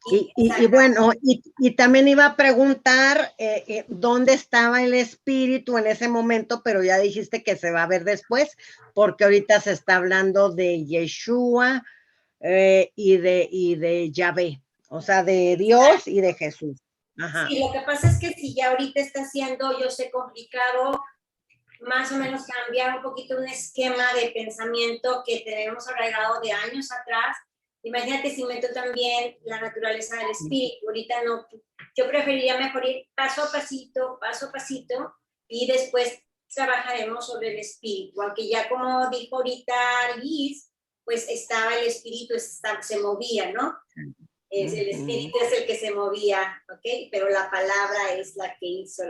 Y bueno, y también iba a preguntar dónde estaba el espíritu en ese momento, pero ya dijiste que se va a ver después, porque ahorita se está hablando de Yeshua y de Yahvé. O sea, de Dios y de Jesús. Ajá. Sí, lo que pasa es que si ya ahorita está siendo, yo sé, complicado, más o menos cambiar un poquito un esquema de pensamiento que tenemos arraigado de años atrás. Imagínate si meto también la naturaleza del espíritu. Ahorita no, yo preferiría mejor ir paso a pasito, y después trabajaremos sobre el espíritu. Aunque ya como dijo ahorita Liz, pues estaba el espíritu, se movía, ¿no? El espíritu es el que se movía, ¿ok? Pero la palabra es la que hizo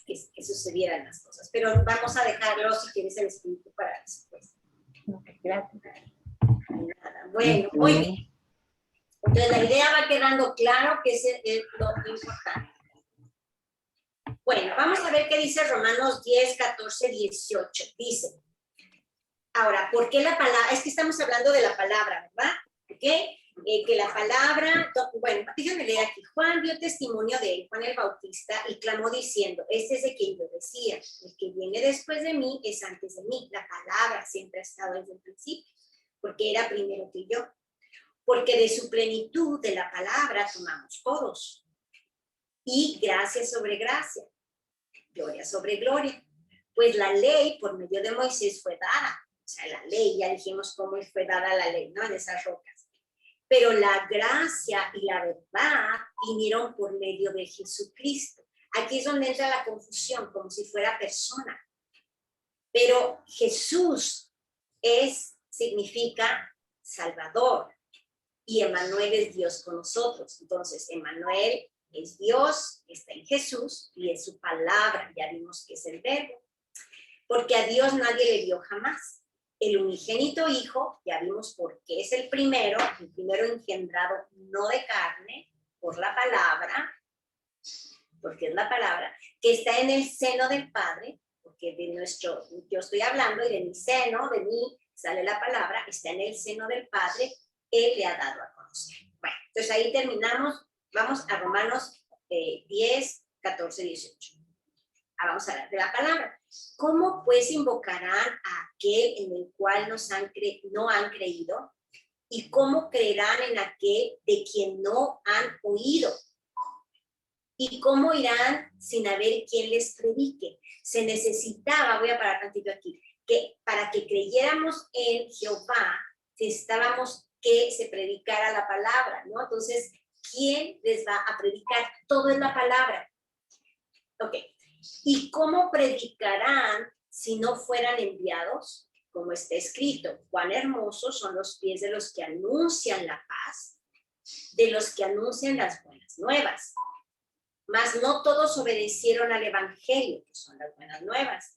que sucedieran las cosas. Pero vamos a dejarlo, si quieres, el espíritu para después. Gracias. Nada. Bueno, muy bien. Entonces la idea va quedando claro que es lo importante. Bueno, vamos a ver qué dice Romanos 10, 14, 18. Dice, ahora, ¿por qué la palabra? Es que estamos hablando de la palabra, ¿verdad? ¿Ok? Que la palabra, bueno, déjame leer aquí. Juan dio testimonio de él, Juan el Bautista, y clamó diciendo, este es de quien yo decía, el que viene después de mí es antes de mí. La palabra siempre ha estado desde el principio, porque era primero que yo. Porque de su plenitud de la palabra tomamos todos. Y gracia sobre gracia, gloria sobre gloria. Pues la ley por medio de Moisés fue dada. O sea, la ley, ya dijimos cómo fue dada la ley, ¿no? En esas rocas. Pero la gracia y la verdad vinieron por medio de Jesucristo. Aquí es donde entra la confusión, como si fuera persona. Pero Jesús significa Salvador, y Emmanuel es Dios con nosotros. Entonces, Emmanuel es Dios, está en Jesús, y es su palabra, ya vimos que es el verbo. Porque a Dios nadie le dio jamás. El unigénito Hijo, ya vimos por qué es el primero engendrado no de carne, por la palabra, porque es la palabra, que está en el seno del Padre, porque yo estoy hablando y de mi seno, de mí sale la palabra, está en el seno del Padre, Él le ha dado a conocer. Bueno, entonces ahí terminamos, vamos a Romanos 10, 14, 18. Vamos a hablar de la palabra. ¿Cómo pues invocarán a aquel en el cual no han creído? ¿Y cómo creerán en aquel de quien no han oído? ¿Y cómo irán sin haber quien les predique? Se necesitaba, voy a parar tantito aquí, que para que creyéramos en Jehová, necesitábamos que se predicara la palabra, ¿no? Entonces, ¿quién les va a predicar? Todo es la palabra. Ok. ¿Y cómo predicarán si no fueran enviados? Como está escrito, cuán hermosos son los pies de los que anuncian la paz, de los que anuncian las buenas nuevas. Mas no todos obedecieron al evangelio, que son las buenas nuevas.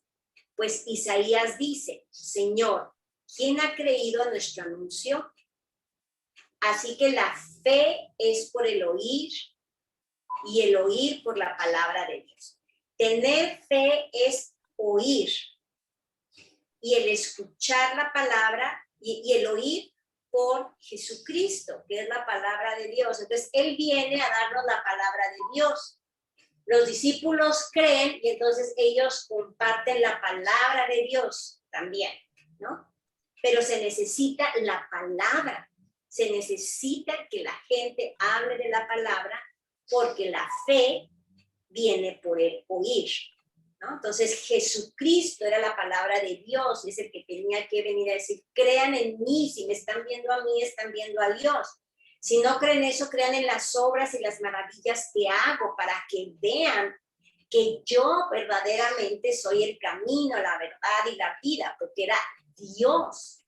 Pues Isaías dice, Señor, ¿quién ha creído a nuestro anuncio? Así que la fe es por el oír, y el oír por la palabra de Dios. Tener fe es oír, y el escuchar la palabra y el oír por Jesucristo, que es la palabra de Dios. Entonces, Él viene a darnos la palabra de Dios. Los discípulos creen y entonces ellos comparten la palabra de Dios también, ¿no? Pero se necesita la palabra, se necesita que la gente hable de la palabra, porque la fe viene por el oír, ¿no? Entonces Jesucristo era la palabra de Dios, es el que tenía que venir a decir, crean en mí, si me están viendo a mí, están viendo a Dios. Si no creen eso, crean en las obras y las maravillas que hago, para que vean que yo verdaderamente soy el camino, la verdad y la vida, porque era Dios.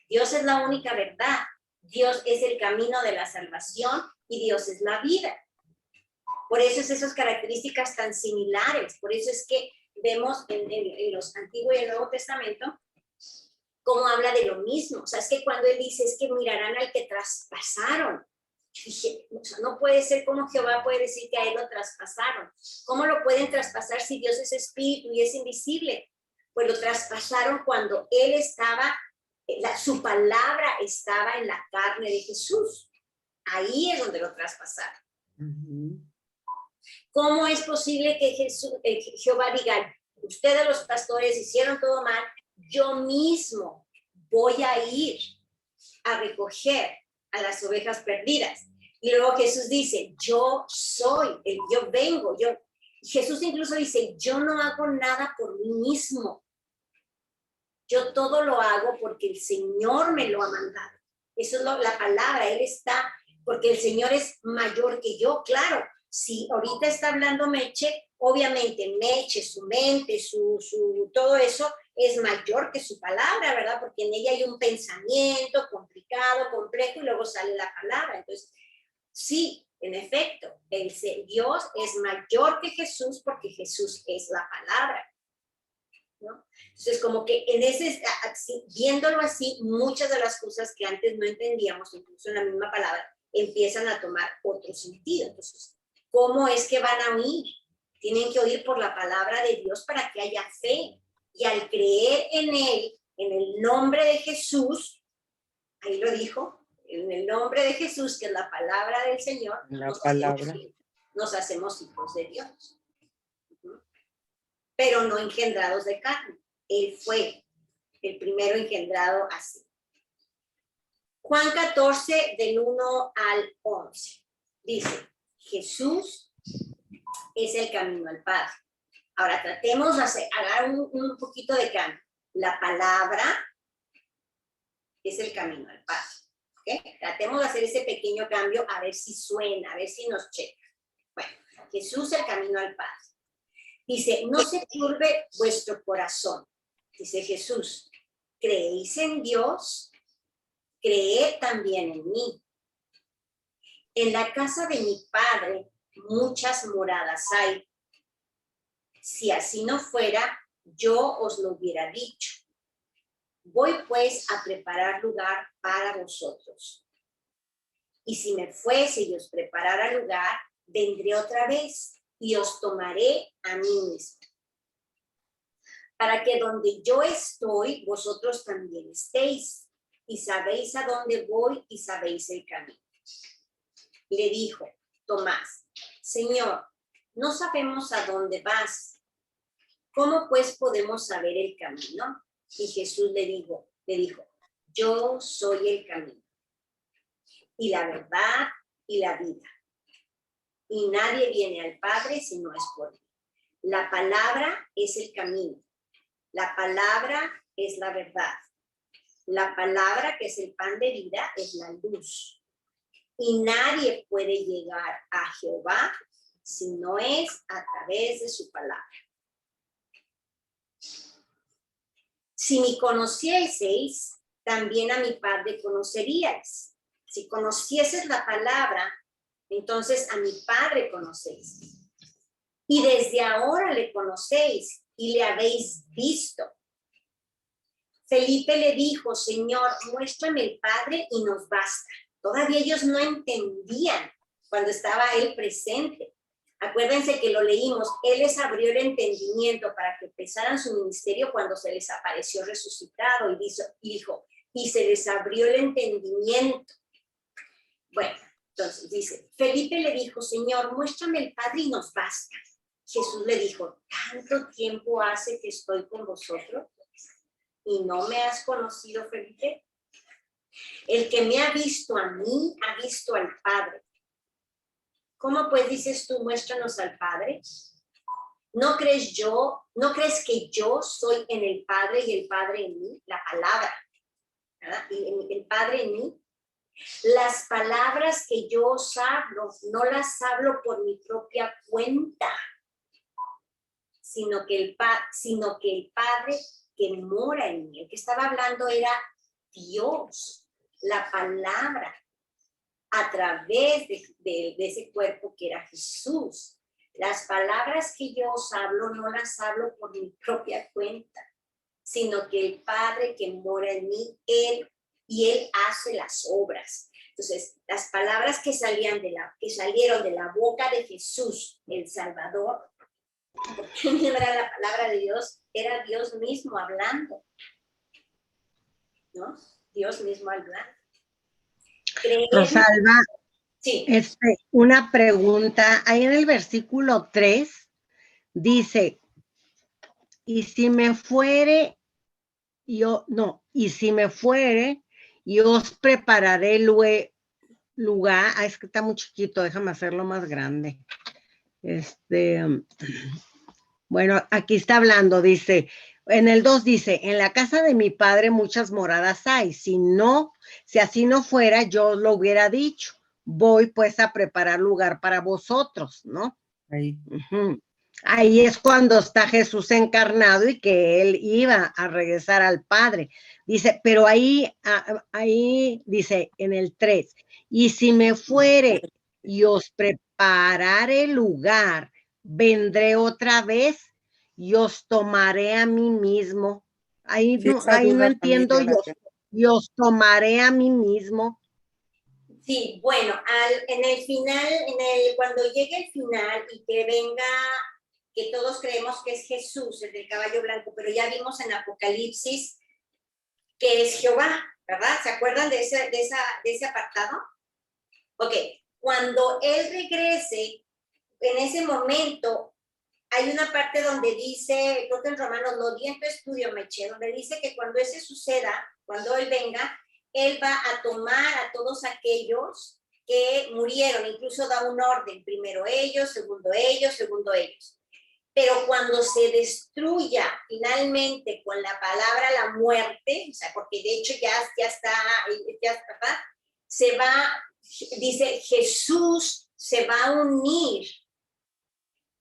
Dios es la única verdad, Dios es el camino de la salvación y Dios es la vida. Por eso es esas características tan similares, por eso es que vemos en los Antiguo y el Nuevo Testamento cómo habla de lo mismo. O sea, es que cuando él dice, es que mirarán al que traspasaron. Yo dije, o sea, no puede ser como Jehová puede decir que a él lo traspasaron. ¿Cómo lo pueden traspasar si Dios es espíritu y es invisible? Pues lo traspasaron cuando él estaba, su palabra estaba en la carne de Jesús. Ahí es donde lo traspasaron. ¿Cómo es posible que Jehová diga, ustedes los pastores hicieron todo mal, yo mismo voy a ir a recoger a las ovejas perdidas? Y luego Jesús dice, yo soy, yo vengo, Jesús incluso dice, yo no hago nada por mí mismo. Yo todo lo hago porque el Señor me lo ha mandado. Eso es la palabra, Él está, porque el Señor es mayor que yo, claro. Si ahorita está hablando Meche, obviamente Meche, su mente, todo eso es mayor que su palabra, ¿verdad? Porque en ella hay un pensamiento complicado, complejo, y luego sale la palabra. Entonces, sí, en efecto, Dios es mayor que Jesús porque Jesús es la palabra, ¿no? Entonces, como que viéndolo así, muchas de las cosas que antes no entendíamos, incluso en la misma palabra, empiezan a tomar otro sentido. Entonces, ¿cómo es que van a oír? Tienen que oír por la palabra de Dios para que haya fe. Y al creer en Él, en el nombre de Jesús, ahí lo dijo, en el nombre de Jesús, que es la palabra del Señor, nos hacemos hijos de Dios. Pero no engendrados de carne. Él fue el primero engendrado así. Juan 14, del 1 al 11. Dice, Jesús es el camino al Padre. Ahora tratemos de hacer un poquito de cambio. La palabra es el camino al Padre. ¿Okay? Tratemos de hacer ese pequeño cambio a ver si suena, a ver si nos checa. Bueno, Jesús el camino al Padre. Dice, no se turbe vuestro corazón. Dice Jesús, ¿creéis en Dios? Creed también en mí. En la casa de mi Padre muchas moradas hay. Si así no fuera, yo os lo hubiera dicho. Voy pues a preparar lugar para vosotros. Y si me fuese y os preparara lugar, vendré otra vez y os tomaré a mí mismo. Para que donde yo estoy, vosotros también estéis. Y sabéis a dónde voy y sabéis el camino. Le dijo Tomás, Señor, no sabemos a dónde vas. ¿Cómo pues podemos saber el camino? Y Jesús le dijo, yo soy el camino y la verdad y la vida. Y nadie viene al Padre si no es por mí. La palabra es el camino. La palabra es la verdad. La palabra, que es el pan de vida, es la luz. Y nadie puede llegar a Jehová si no es a través de su palabra. Si me conocieseis, también a mi Padre conoceríais. Si conocieses la palabra, entonces a mi Padre conocéis. Y desde ahora le conocéis y le habéis visto. Felipe le dijo, Señor, muéstrame el Padre y nos basta. Todavía ellos no entendían cuando estaba Él presente. Acuérdense que lo leímos, Él les abrió el entendimiento para que empezaran su ministerio cuando se les apareció resucitado y dijo, y se les abrió el entendimiento. Bueno, entonces dice, Felipe le dijo, Señor, muéstrame el Padre y nos basta. Jesús le dijo, ¿tanto tiempo hace que estoy con vosotros y no me has conocido, Felipe? El que me ha visto a mí, ha visto al Padre. ¿Cómo pues dices tú, muéstranos al Padre? ¿No crees que yo soy en el Padre y el Padre en mí? La palabra, ¿verdad? Y el Padre en mí. Las palabras que yo os hablo, no las hablo por mi propia cuenta, sino que el Padre que mora en mí. El que estaba hablando era Dios, la palabra, a través de ese cuerpo que era Jesús. Las palabras que yo os hablo, no las hablo por mi propia cuenta, sino que el Padre que mora en mí, Él hace las obras. Entonces, las palabras que salieron de la boca de Jesús, el Salvador, porque no era la palabra de Dios, era Dios mismo hablando, ¿no? Dios mismo hablando. Rosalba, sí. Una pregunta. Ahí en el versículo 3 dice, y si me fuere, y os prepararé lugar, es que está muy chiquito, déjame hacerlo más grande. Bueno, aquí está hablando, dice, en el 2 dice, en la casa de mi padre muchas moradas hay, si así no fuera, yo os lo hubiera dicho, voy pues a preparar lugar para vosotros, ¿no? Ahí. Ahí es cuando está Jesús encarnado y que él iba a regresar al Padre. Dice, pero ahí dice en el 3, y si me fuere y os prepararé lugar, vendré otra vez y os tomaré a mí mismo. Ahí Sí, no, esa ahí no duda también entiendo yo la yo. tengo. Y os tomaré a mí mismo. Sí, bueno, en el final, cuando llegue el final y que venga, que todos creemos que es Jesús, el del caballo blanco, pero ya vimos en Apocalipsis que es Jehová, ¿verdad? ¿Se acuerdan de ese apartado? Ok, cuando Él regrese, en ese momento, hay una parte donde dice, creo que en Romanos, lo di en tu estudio, Meche, donde dice que cuando ese suceda, cuando Él venga, Él va a tomar a todos aquellos que murieron, incluso da un orden, primero ellos, segundo ellos, segundo ellos. Pero cuando se destruya finalmente con la palabra la muerte, o sea, porque de hecho ya está, ¿verdad? Se va, dice, Jesús se va a unir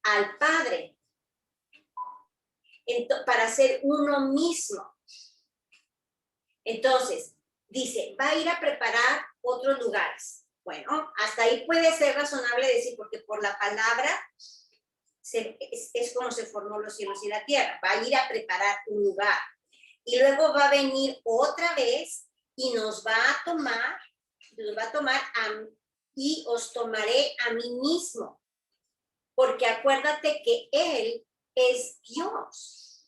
al Padre para ser uno mismo. Entonces, dice, va a ir a preparar otros lugares. Bueno, hasta ahí puede ser razonable decir, porque por la palabra es como se formó los cielos y la tierra. Va a ir a preparar un lugar. Y luego va a venir otra vez y nos va a tomar y os tomaré a mí mismo. Porque acuérdate que Él es Dios.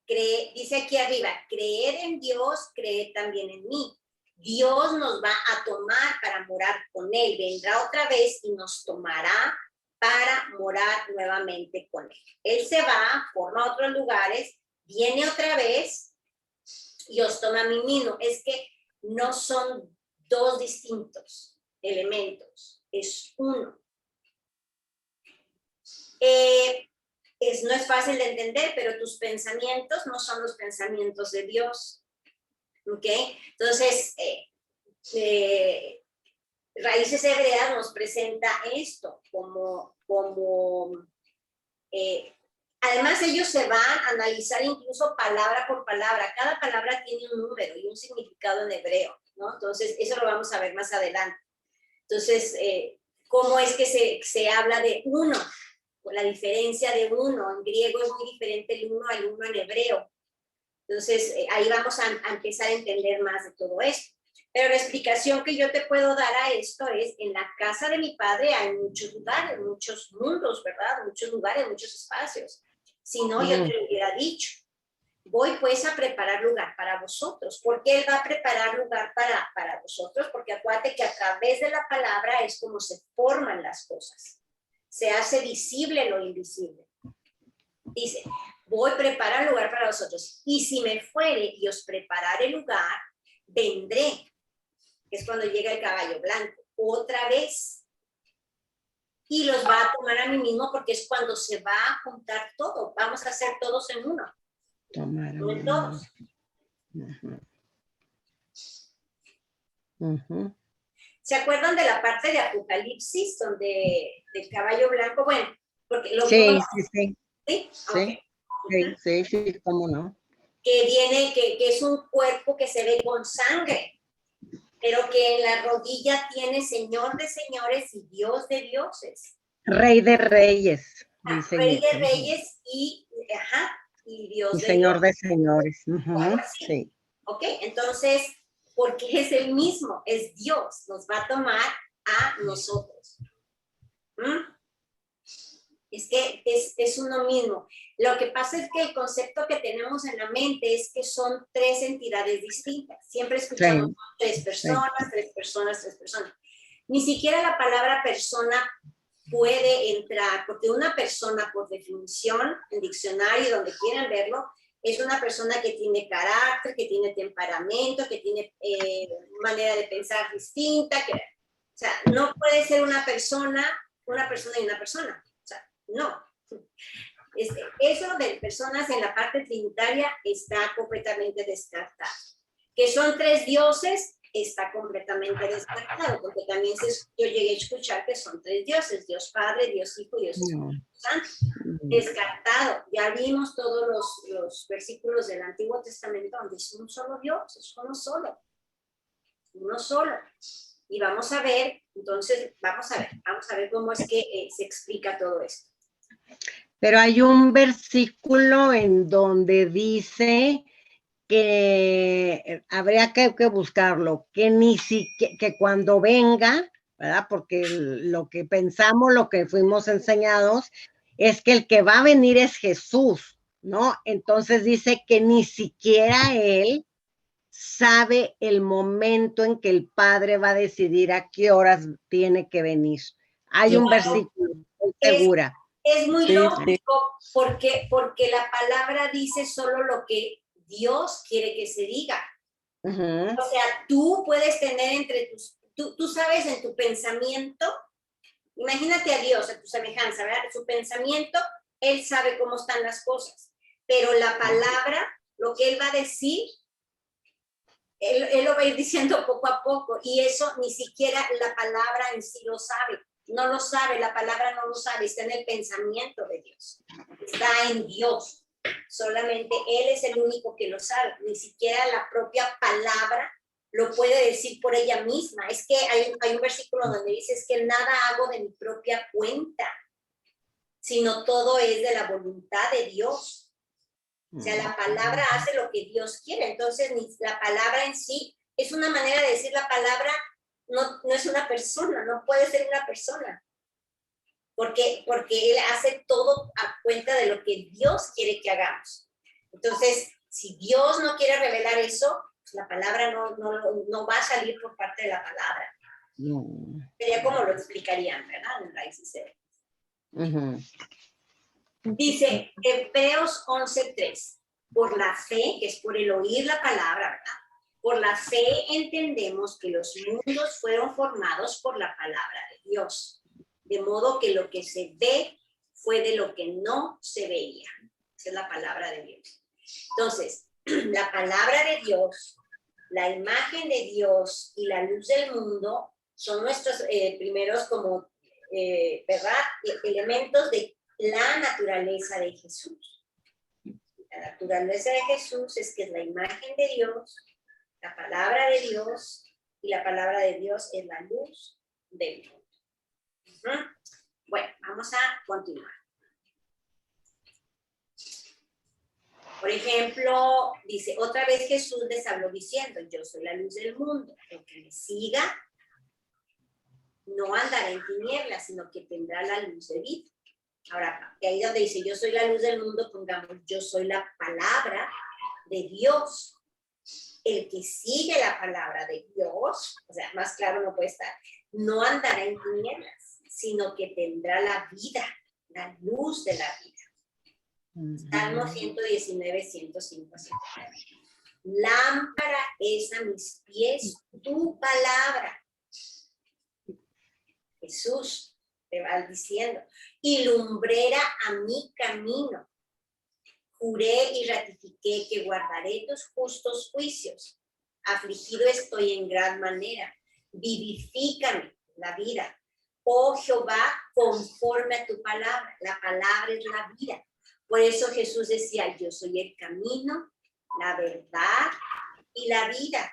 Dice aquí arriba, creed en Dios, creed también en mí. Dios nos va a tomar para morar con Él. Vendrá otra vez y nos tomará para morar nuevamente con Él. Él se va, forma otros lugares, viene otra vez y os toma a mí mismo. Es que no son dos distintos elementos, es uno. No es fácil de entender, pero tus pensamientos no son los pensamientos de Dios. ¿Ok? Entonces, Raíces Hebreas nos presenta esto además ellos se van a analizar incluso palabra por palabra. Cada palabra tiene un número y un significado en hebreo, ¿no? Entonces, eso lo vamos a ver más adelante. Entonces, ¿cómo es que se habla de uno? La diferencia de uno, en griego es muy diferente el uno al uno en hebreo. Entonces, ahí vamos a empezar a entender más de todo esto. Pero la explicación que yo te puedo dar a esto es, en la casa de mi padre hay muchos lugares, muchos mundos, ¿verdad? Muchos lugares, muchos espacios. Si no, yo te lo hubiera dicho. Voy pues a preparar lugar para vosotros. ¿Por qué Él va a preparar lugar para vosotros? Porque acuérdate que a través de la palabra es como se forman las cosas. Se hace visible lo invisible. Dice, voy a preparar lugar para vosotros. Y si me fuere y os prepararé lugar, vendré. Que es cuando llega el caballo blanco. Otra vez. Y los va a tomar a mí mismo porque es cuando se va a juntar todo. Vamos a ser todos en uno. Tomar No en todos. ¿Se acuerdan de la parte de Apocalipsis donde del caballo blanco? Bueno, porque lo sí, ¿sí? Sí, okay. sí, cómo no. Que viene, que es un cuerpo que se ve con sangre, pero que en la rodilla tiene Señor de señores y Dios de dioses. Rey de reyes. Dice Rey de reyes y Dios y de Señor dioses. de señores. Sí. Ok, entonces, porque es el mismo, es Dios, nos va a tomar a nosotros. Es que es uno mismo. Lo que pasa es que el concepto que tenemos en la mente es que son tres entidades distintas. Siempre escuchamos tres personas, tres personas, tres personas. Ni siquiera la palabra persona puede entrar, porque una persona, por definición, en diccionario, donde quieran verlo, es una persona que tiene carácter, que tiene temperamento, que tiene manera de pensar distinta. O sea, no puede ser una persona y una persona. O sea, no. Eso de personas en la parte trinitaria está completamente descartado. Que son 3 dioses, está completamente descartado, porque también yo llegué a escuchar que son 3 dioses, Dios Padre, Dios Hijo y Dios Espíritu Santo. Descartado. Ya vimos todos los versículos del Antiguo Testamento donde es un solo Dios, es uno solo. Y vamos a ver, entonces, vamos a ver cómo es que se explica todo esto. Pero hay un versículo en donde dice que habría que buscarlo, que ni siquiera, que cuando venga, ¿verdad? Porque lo que pensamos, lo que fuimos enseñados, es que el que va a venir es Jesús, ¿no? Entonces dice que ni siquiera él sabe el momento en que el Padre va a decidir a qué horas tiene que venir. Hay un versículo, estoy segura. Es muy lógico porque la palabra dice solo lo que Dios quiere que se diga. O sea, tú puedes tener tú sabes en tu pensamiento, imagínate a Dios, a tu semejanza, ¿verdad? Su pensamiento, Él sabe cómo están las cosas, pero la palabra, lo que Él va a decir, él lo va a ir diciendo poco a poco, y eso ni siquiera la palabra en sí lo sabe. No lo sabe, la palabra no lo sabe, está en el pensamiento de Dios, está en Dios. Solamente Él es el único que lo sabe, ni siquiera la propia palabra lo puede decir por ella misma. Es que hay un versículo donde dice, es que nada hago de mi propia cuenta, sino todo es de la voluntad de Dios. O sea, la palabra hace lo que Dios quiere, entonces la palabra en sí es una manera de decir la palabra. No es una persona, no puede ser una persona, porque Él hace todo a cuenta de lo que Dios quiere que hagamos. Entonces, si Dios no quiere revelar eso, pues la palabra no va a salir por parte de la palabra. Sería como lo explicarían, ¿verdad? En Raíces Hebreas. Dice Hebreos 11:3, por la fe, que es por el oír la palabra, ¿verdad? Por la fe entendemos que los mundos fueron formados por la palabra de Dios, de modo que lo que se ve fue de lo que no se veía. Esa es la palabra de Dios. Entonces, la palabra de Dios, la imagen de Dios y la luz del mundo son nuestros primeros como, ¿verdad? Elementos de la naturaleza de Jesús. La naturaleza de Jesús es que es la imagen de Dios, la palabra de Dios, y la palabra de Dios es la luz del mundo. Bueno, vamos a continuar. Por ejemplo, dice, otra vez Jesús les habló diciendo, yo soy la luz del mundo, el que me siga no andará en tinieblas, sino que tendrá la luz de vida. Ahora, ahí donde dice, yo soy la luz del mundo, pongamos, yo soy la palabra de Dios. El que sigue la palabra de Dios, o sea, más claro no puede estar, no andará en tinieblas, sino que tendrá la vida, la luz de la vida. Salmo 119, 105, 109. Lámpara es a mis pies tu palabra. Jesús te va diciendo, y lumbrera a mi camino. Juré y ratifiqué que guardaré tus justos juicios. Afligido estoy en gran manera. Vivifícame la vida. Oh Jehová, conforme a tu palabra. La palabra es la vida. Por eso Jesús decía, yo soy el camino, la verdad y la vida.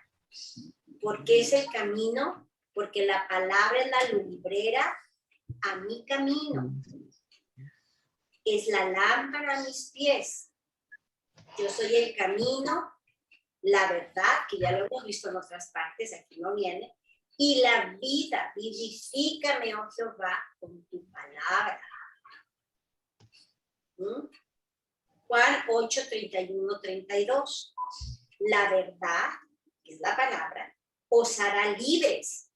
¿Por qué es el camino? Porque la palabra es la lumbrera a mi camino. Es la lámpara a mis pies. Yo soy el camino, la verdad, que ya lo hemos visto en otras partes, aquí no viene, y la vida. Vivifícame, oh Jehová, con tu palabra. Juan 8, 31, 32. La verdad, que es la palabra, os hará libres.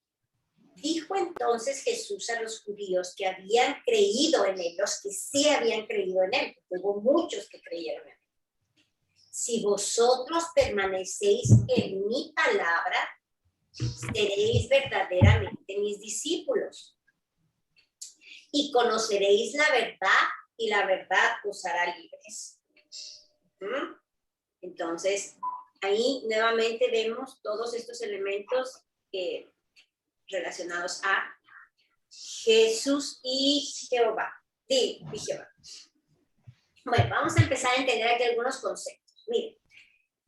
Dijo entonces Jesús a los judíos que habían creído en él, los que sí habían creído en él, porque hubo muchos que creyeron en él. si vosotros permanecéis en mi palabra, seréis verdaderamente mis discípulos. Y conoceréis la verdad, y la verdad os hará libres. Entonces, ahí nuevamente vemos todos estos elementos relacionados a Jesús y Jehová. Sí, y Jehová. Bueno, vamos a empezar a entender aquí algunos conceptos. Miren,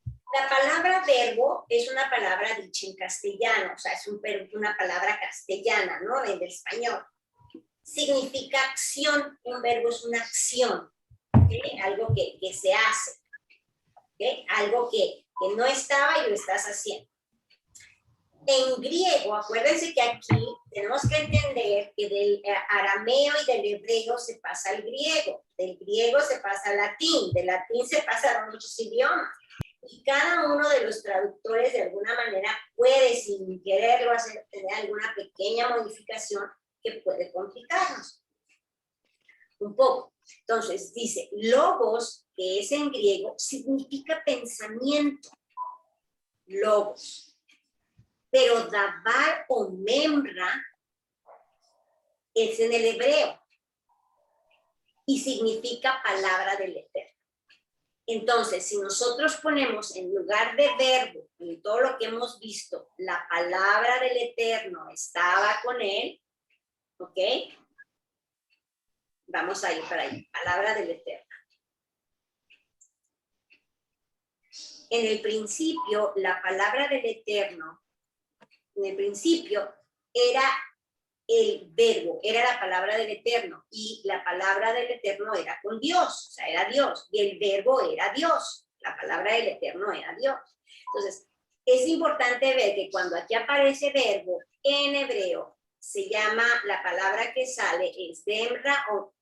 la palabra verbo es una palabra dicha en castellano, o sea, es una palabra castellana, ¿no? En español. Significa acción, un verbo es una acción, ¿okay? Algo que se hace, ¿okay? Algo que no estaba y lo estás haciendo. En griego, acuérdense que aquí tenemos que entender que del arameo y del hebreo se pasa al griego, del griego se pasa al latín, del latín se pasa a muchos idiomas. Y cada uno de los traductores de alguna manera puede, sin quererlo hacer, tener alguna pequeña modificación que puede complicarnos un poco. Entonces dice, logos, que es en griego, significa pensamiento. Logos. Pero dabar o memra es en el hebreo y significa palabra del Eterno. Entonces, si nosotros ponemos en lugar de verbo, en todo lo que hemos visto, la palabra del Eterno estaba con él, ¿ok? Vamos a ir para ahí, palabra del Eterno. En el principio, la palabra del Eterno, en el principio era el verbo, era la palabra del Eterno, y la palabra del Eterno era con Dios, o sea, era Dios, y el verbo era Dios, la palabra del Eterno era Dios. Entonces, es importante ver que cuando aquí aparece verbo en hebreo, se llama, la palabra que sale es demra o...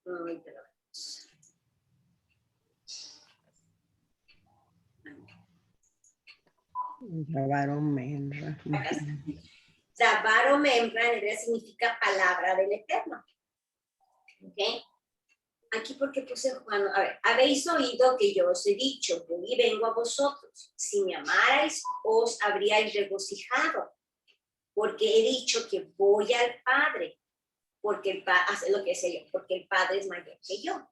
Dabar o memra. Dabar o memra en hebreo significa palabra del Eterno. ¿Ok? Aquí porque puse Juan, a ver, habéis oído que yo os he dicho, voy y vengo a vosotros. Si me amarais, os habríais regocijado, porque he dicho que voy al Padre, porque el Padre, hace lo que sé yo, porque el Padre es mayor que yo.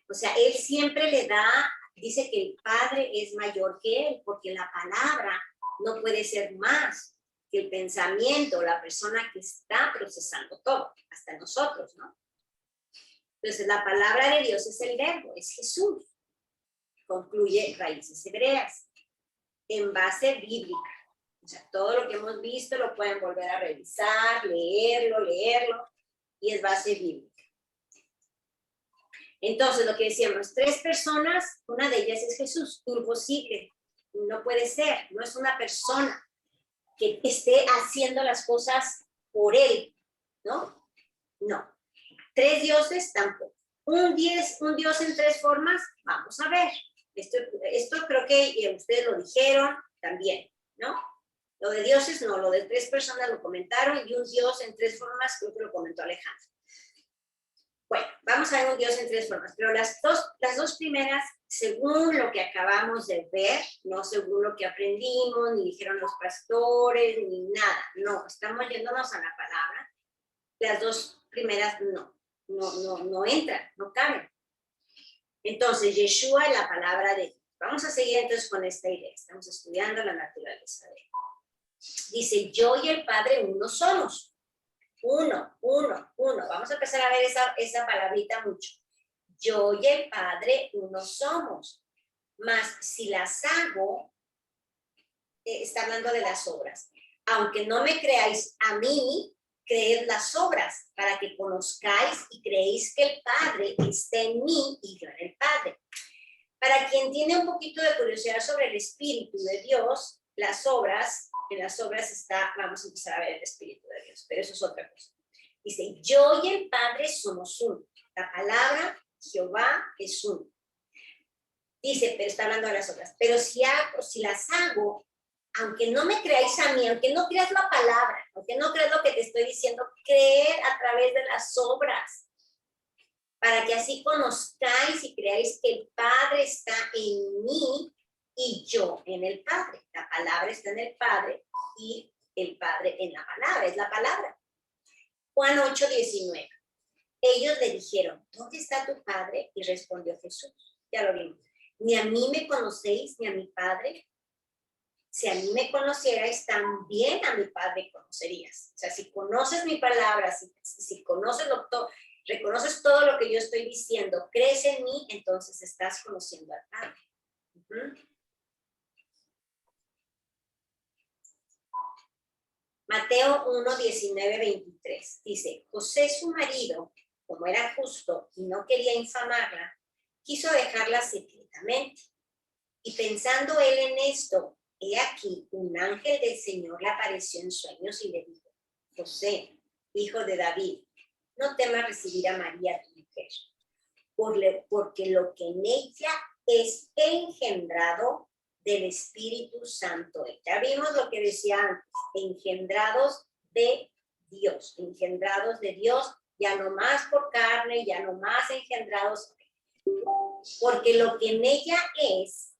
O sea, él siempre le da, dice que el Padre es mayor que él, porque la palabra no puede ser más que el pensamiento, la persona que está procesando todo, hasta nosotros, ¿no? Entonces, la palabra de Dios es el verbo, es Jesús. Concluye raíces hebreas, en base bíblica. O sea, todo lo que hemos visto lo pueden volver a revisar, leerlo, y es base bíblica. Entonces, lo que decíamos, 3 personas, una de ellas es Jesús. Imposible, no puede ser, no es una persona que esté haciendo las cosas por él, ¿no? No. 3 dioses tampoco. Un Dios en 3 formas, vamos a ver. Esto creo que ustedes lo dijeron también, ¿no? Lo de dioses no, lo de 3 personas lo comentaron, y un Dios en 3 formas creo que lo comentó Alejandro. Bueno, vamos a ver un Dios en 3 formas, pero las dos primeras, según lo que acabamos de ver, no según lo que aprendimos, ni dijeron los pastores, ni nada, no, estamos yéndonos a la palabra. Las 2 primeras no entran, no caben. Entonces, Yeshua es la palabra de Dios. Vamos a seguir entonces con esta idea. Estamos estudiando la naturaleza de Él. Dice, yo y el Padre uno somos. Uno. Vamos a empezar a ver esa palabrita mucho. Yo y el Padre uno somos. Mas si las hago, está hablando de las obras. Aunque no me creáis a mí, creed las obras, para que conozcáis y creéis que el Padre está en mí y yo en el Padre. Para quien tiene un poquito de curiosidad sobre el Espíritu de Dios, en las obras está, vamos a empezar a ver el Espíritu de Dios, pero eso es otra cosa. Dice, yo y el Padre somos uno. La palabra Jehová es uno. Dice, pero está hablando de las obras. Pero si las hago, aunque no me creáis a mí, aunque no creas la palabra, aunque no creas lo que te estoy diciendo, creed a través de las obras, para que así conozcáis y creáis que el Padre está en mí y yo en el Padre. La palabra está en el Padre y el Padre en la palabra, es la palabra. Juan 8:19. Ellos le dijeron, ¿dónde está tu Padre? Y respondió Jesús, ya lo vimos, ni a mí me conocéis, ni a mi Padre. Si a mí me conocierais, también a mi Padre conocerías. O sea, si conoces mi palabra, si conoces reconoces todo lo que yo estoy diciendo, crees en mí, entonces estás conociendo al Padre. Mateo 1:19-23 dice, José su marido, como era justo y no quería infamarla, quiso dejarla secretamente. Y pensando él en esto, he aquí, un ángel del Señor le apareció en sueños y le dijo, José, hijo de David, no temas recibir a María tu mujer, porque lo que en ella es engendrado del Espíritu Santo. Ya vimos lo que decía antes, engendrados de Dios, ya no más por carne, ya no más engendrados, porque lo que en ella es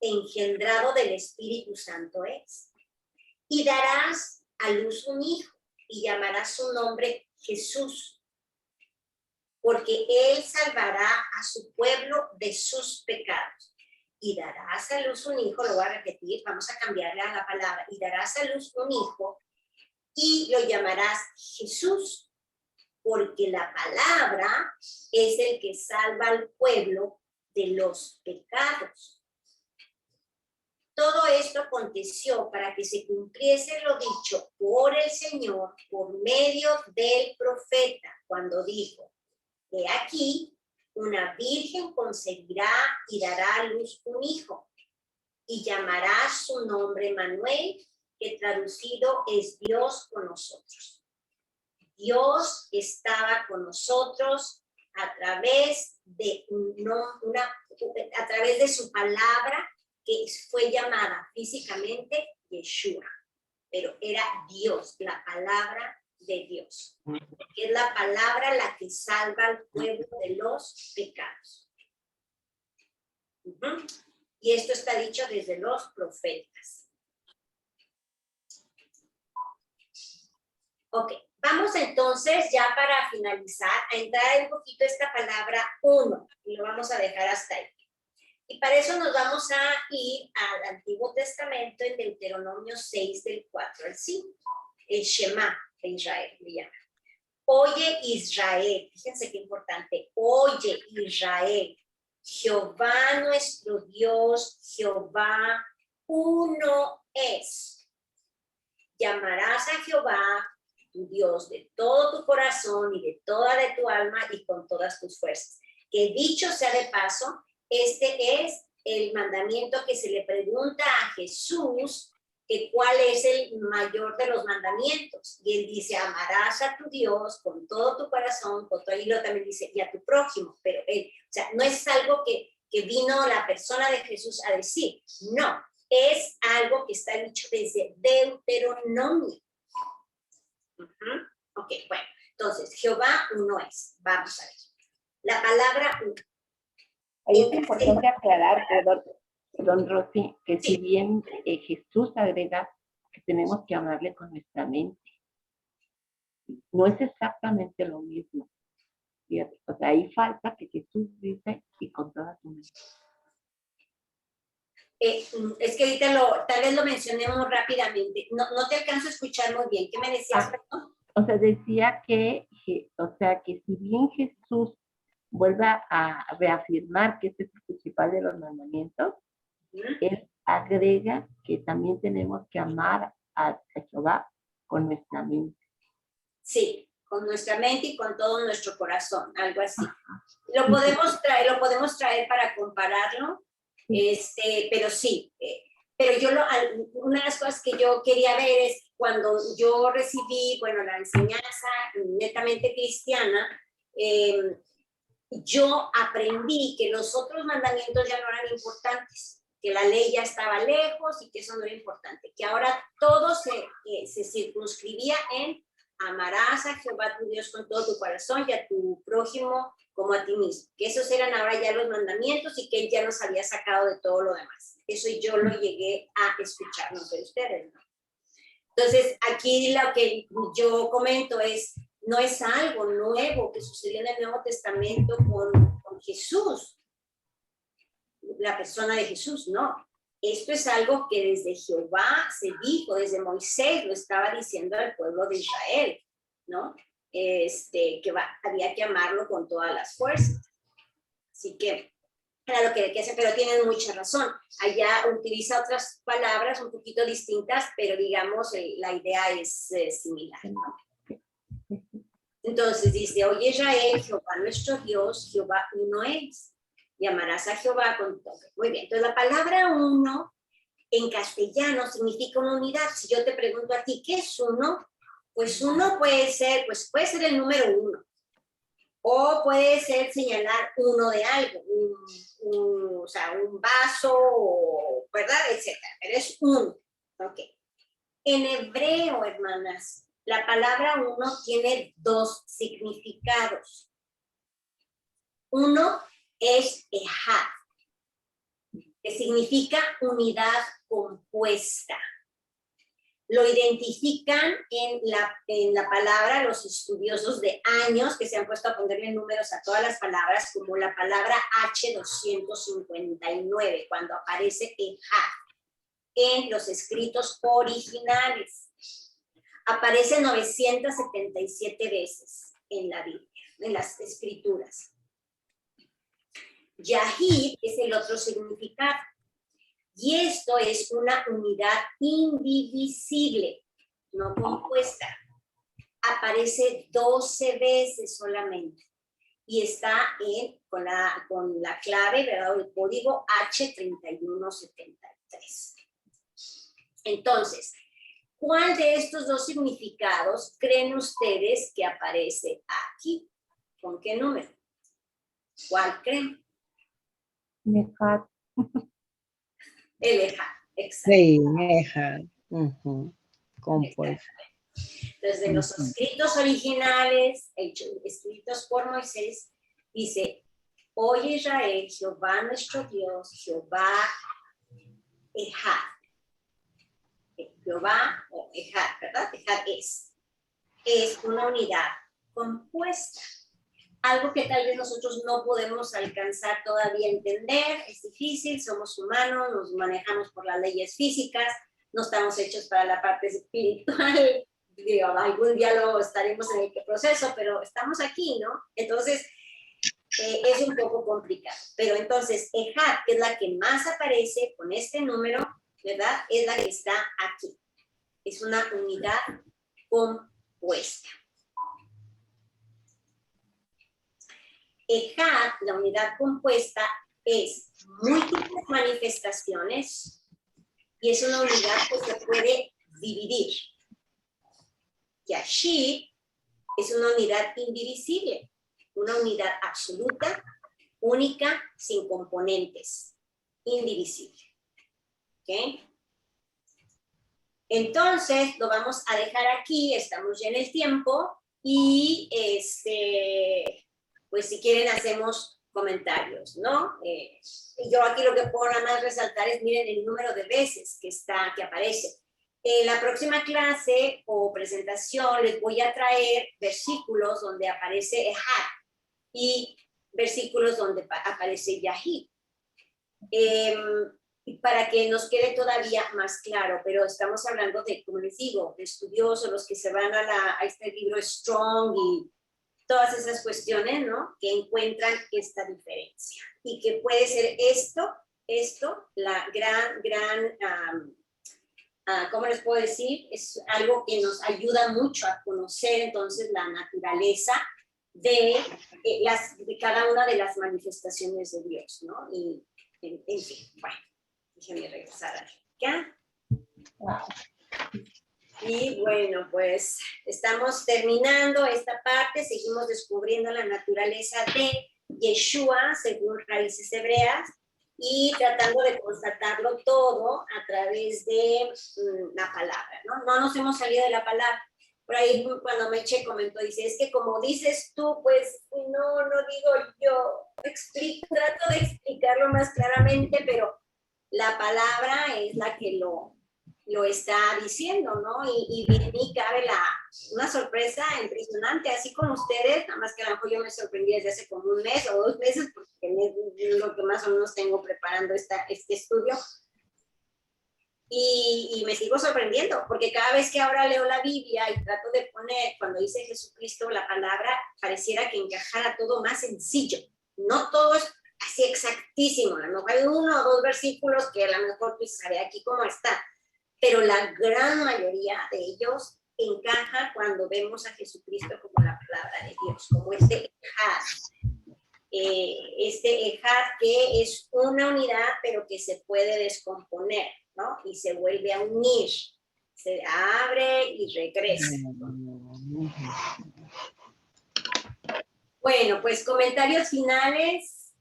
engendrado del Espíritu Santo es. Y darás a luz un hijo y llamarás su nombre Jesús, porque él salvará a su pueblo de sus pecados. Y darás a luz un hijo, lo voy a repetir, vamos a cambiarle a la palabra, y darás a luz un hijo y lo llamarás Jesús, porque la palabra es el que salva al pueblo de los pecados. Todo esto aconteció para que se cumpliese lo dicho por el Señor por medio del profeta, cuando dijo, he aquí, una virgen concebirá y dará a luz un hijo, y llamará su nombre Manuel, que traducido es Dios con nosotros. Dios estaba con nosotros a través de su palabra, que fue llamada físicamente Yeshua, pero era Dios, la palabra de Dios, que es la palabra la que salva al pueblo de los pecados. Y esto está dicho desde los profetas. Ok, vamos entonces ya para finalizar a entrar un poquito esta palabra uno, y lo vamos a dejar hasta ahí. Y para eso nos vamos a ir al Antiguo Testamento en Deuteronomio 6 del 4 al 5, el Shema de Israel, le llama. Oye Israel, fíjense qué importante, oye Israel, Jehová nuestro Dios, Jehová uno es. Llamarás a Jehová tu Dios de todo tu corazón y de toda de tu alma y con todas tus fuerzas. Que dicho sea de paso, este es el mandamiento que se le pregunta a Jesús, que cuál es el mayor de los mandamientos. Y él dice, amarás a tu Dios con todo tu corazón, con todo, y luego también dice, y a tu prójimo. Pero él, o sea, no es algo que vino la persona de Jesús a decir, no, es algo que está dicho desde Deuteronomio. Ok, bueno, entonces, Jehová uno es. Vamos a ver. La palabra uno. Ahí es importante aclarar, perdón, Rosy, que si bien Jesús agrega que tenemos que amarle con nuestra mente, no es exactamente lo mismo. Fíjate, o sea, ahí falta que Jesús dice y con toda tu mente. Es que ahorita tal vez lo mencionemos rápidamente. No te alcanzo a escuchar muy bien. ¿Qué me decías? O sea, decía que si bien Jesús vuelve a reafirmar que este es el principal de los mandamientos, él agrega que también tenemos que amar a Jehová con nuestra mente. Sí, con nuestra mente y con todo nuestro corazón, algo así. Lo podemos traer para compararlo, pero sí. Pero una de las cosas que yo quería ver es cuando yo recibí, la enseñanza netamente cristiana, yo aprendí que los otros mandamientos ya no eran importantes, que la ley ya estaba lejos y que eso no era importante, que ahora todo se circunscribía en amarás a Jehová tu Dios con todo tu corazón y a tu prójimo como a ti mismo. Que esos eran ahora ya los mandamientos y que él ya nos había sacado de todo lo demás. Eso yo lo llegué a escuchar, no sé ustedes, ¿no? Entonces, aquí lo que yo comento es, no es algo nuevo que sucedió en el Nuevo Testamento con Jesús, la persona de Jesús, no. Esto es algo que desde Jehová se dijo, desde Moisés lo estaba diciendo al pueblo de Israel, ¿no? Había que amarlo con todas las fuerzas. Así que era lo que hacer, pero tienen mucha razón. Allá utiliza otras palabras un poquito distintas, pero digamos, la idea es similar, ¿no? Entonces dice, oye Israel, Jehová nuestro Dios, Jehová uno es. Y amarás a Jehová con todo. Muy bien, entonces la palabra uno en castellano significa una unidad. Si yo te pregunto a ti, ¿qué es uno? Pues uno puede ser el número uno. O puede ser señalar uno de algo, o sea, un vaso, ¿verdad? Etcétera. Pero es uno. Ok. En hebreo, hermanas, la palabra uno tiene dos significados. Uno es ejad, que significa unidad compuesta. Lo identifican en la palabra los estudiosos de años que se han puesto a ponerle números a todas las palabras, como la palabra H259, cuando aparece ejad en los escritos originales. Aparece 977 veces en la Biblia, en las escrituras. Yahid es el otro significado. Y esto es una unidad indivisible, no compuesta. Aparece 12 veces solamente. Y está con la clave, ¿verdad? El código H3173. Entonces, ¿cuál de estos dos significados creen ustedes que aparece aquí? ¿Con qué número? ¿Cuál creen? Ejad. El ejad, exacto. Sí, ejad. Compuesto. Entonces, en los escritos originales, escritos por Moisés, dice, oye Israel, Jehová nuestro Dios, Jehová ejad. Jehová o ejad, ¿verdad? Ejad es una unidad compuesta. Algo que tal vez nosotros no podemos alcanzar todavía a entender, es difícil, somos humanos, nos manejamos por las leyes físicas, no estamos hechos para la parte espiritual, digo, algún día lo estaremos en el proceso, pero estamos aquí, ¿no? Entonces, es un poco complicado. Pero entonces, ejad, que es la que más aparece con este número, ¿verdad? Es la que está aquí. Es una unidad compuesta. Ejad, la unidad compuesta, es múltiples manifestaciones y es una unidad que se puede dividir. Yashid es una unidad indivisible, una unidad absoluta, única, sin componentes, indivisible. ¿Ok? Entonces, lo vamos a dejar aquí, estamos ya en el tiempo y pues si quieren hacemos comentarios, ¿no? Yo aquí lo que puedo nada más resaltar es, miren el número de veces que aparece. En la próxima clase o presentación les voy a traer versículos donde aparece ejad y versículos donde aparece yahid. Para que nos quede todavía más claro, pero estamos hablando de, como les digo, de estudiosos, los que se van a este libro Strong y todas esas cuestiones, ¿no? Que encuentran esta diferencia y que puede ser esto, la gran, ¿cómo les puedo decir? Es algo que nos ayuda mucho a conocer entonces la naturaleza de cada una de las manifestaciones de Dios, ¿no? Y, en fin, bueno, déjenme regresar acá. Wow. Y bueno, pues estamos terminando esta parte, seguimos descubriendo la naturaleza de Yeshua según raíces hebreas y tratando de constatarlo todo a través de la palabra, ¿no? No nos hemos salido de la palabra, Por ahí cuando Meche comentó, dice, es que como dices tú, pues no digo yo, trato de explicarlo más claramente, pero la palabra es la que lo está diciendo, ¿no? Y de mí cabe una sorpresa impresionante, así como ustedes, nada más que a lo mejor yo me sorprendí desde hace como un mes o 2 meses, porque es lo que más o menos tengo preparando este estudio. Y me sigo sorprendiendo, porque cada vez que ahora leo la Biblia y trato de poner, cuando dice Jesucristo, la palabra, pareciera que encajara todo más sencillo. No todo es así exactísimo. A lo mejor hay 1 o 2 versículos que a lo mejor pues sabe aquí cómo está. Pero la gran mayoría de ellos encaja cuando vemos a Jesucristo como la palabra de Dios, como este ejad que es una unidad, pero que se puede descomponer, ¿no? Y se vuelve a unir, se abre y regresa. Bueno, pues comentarios finales.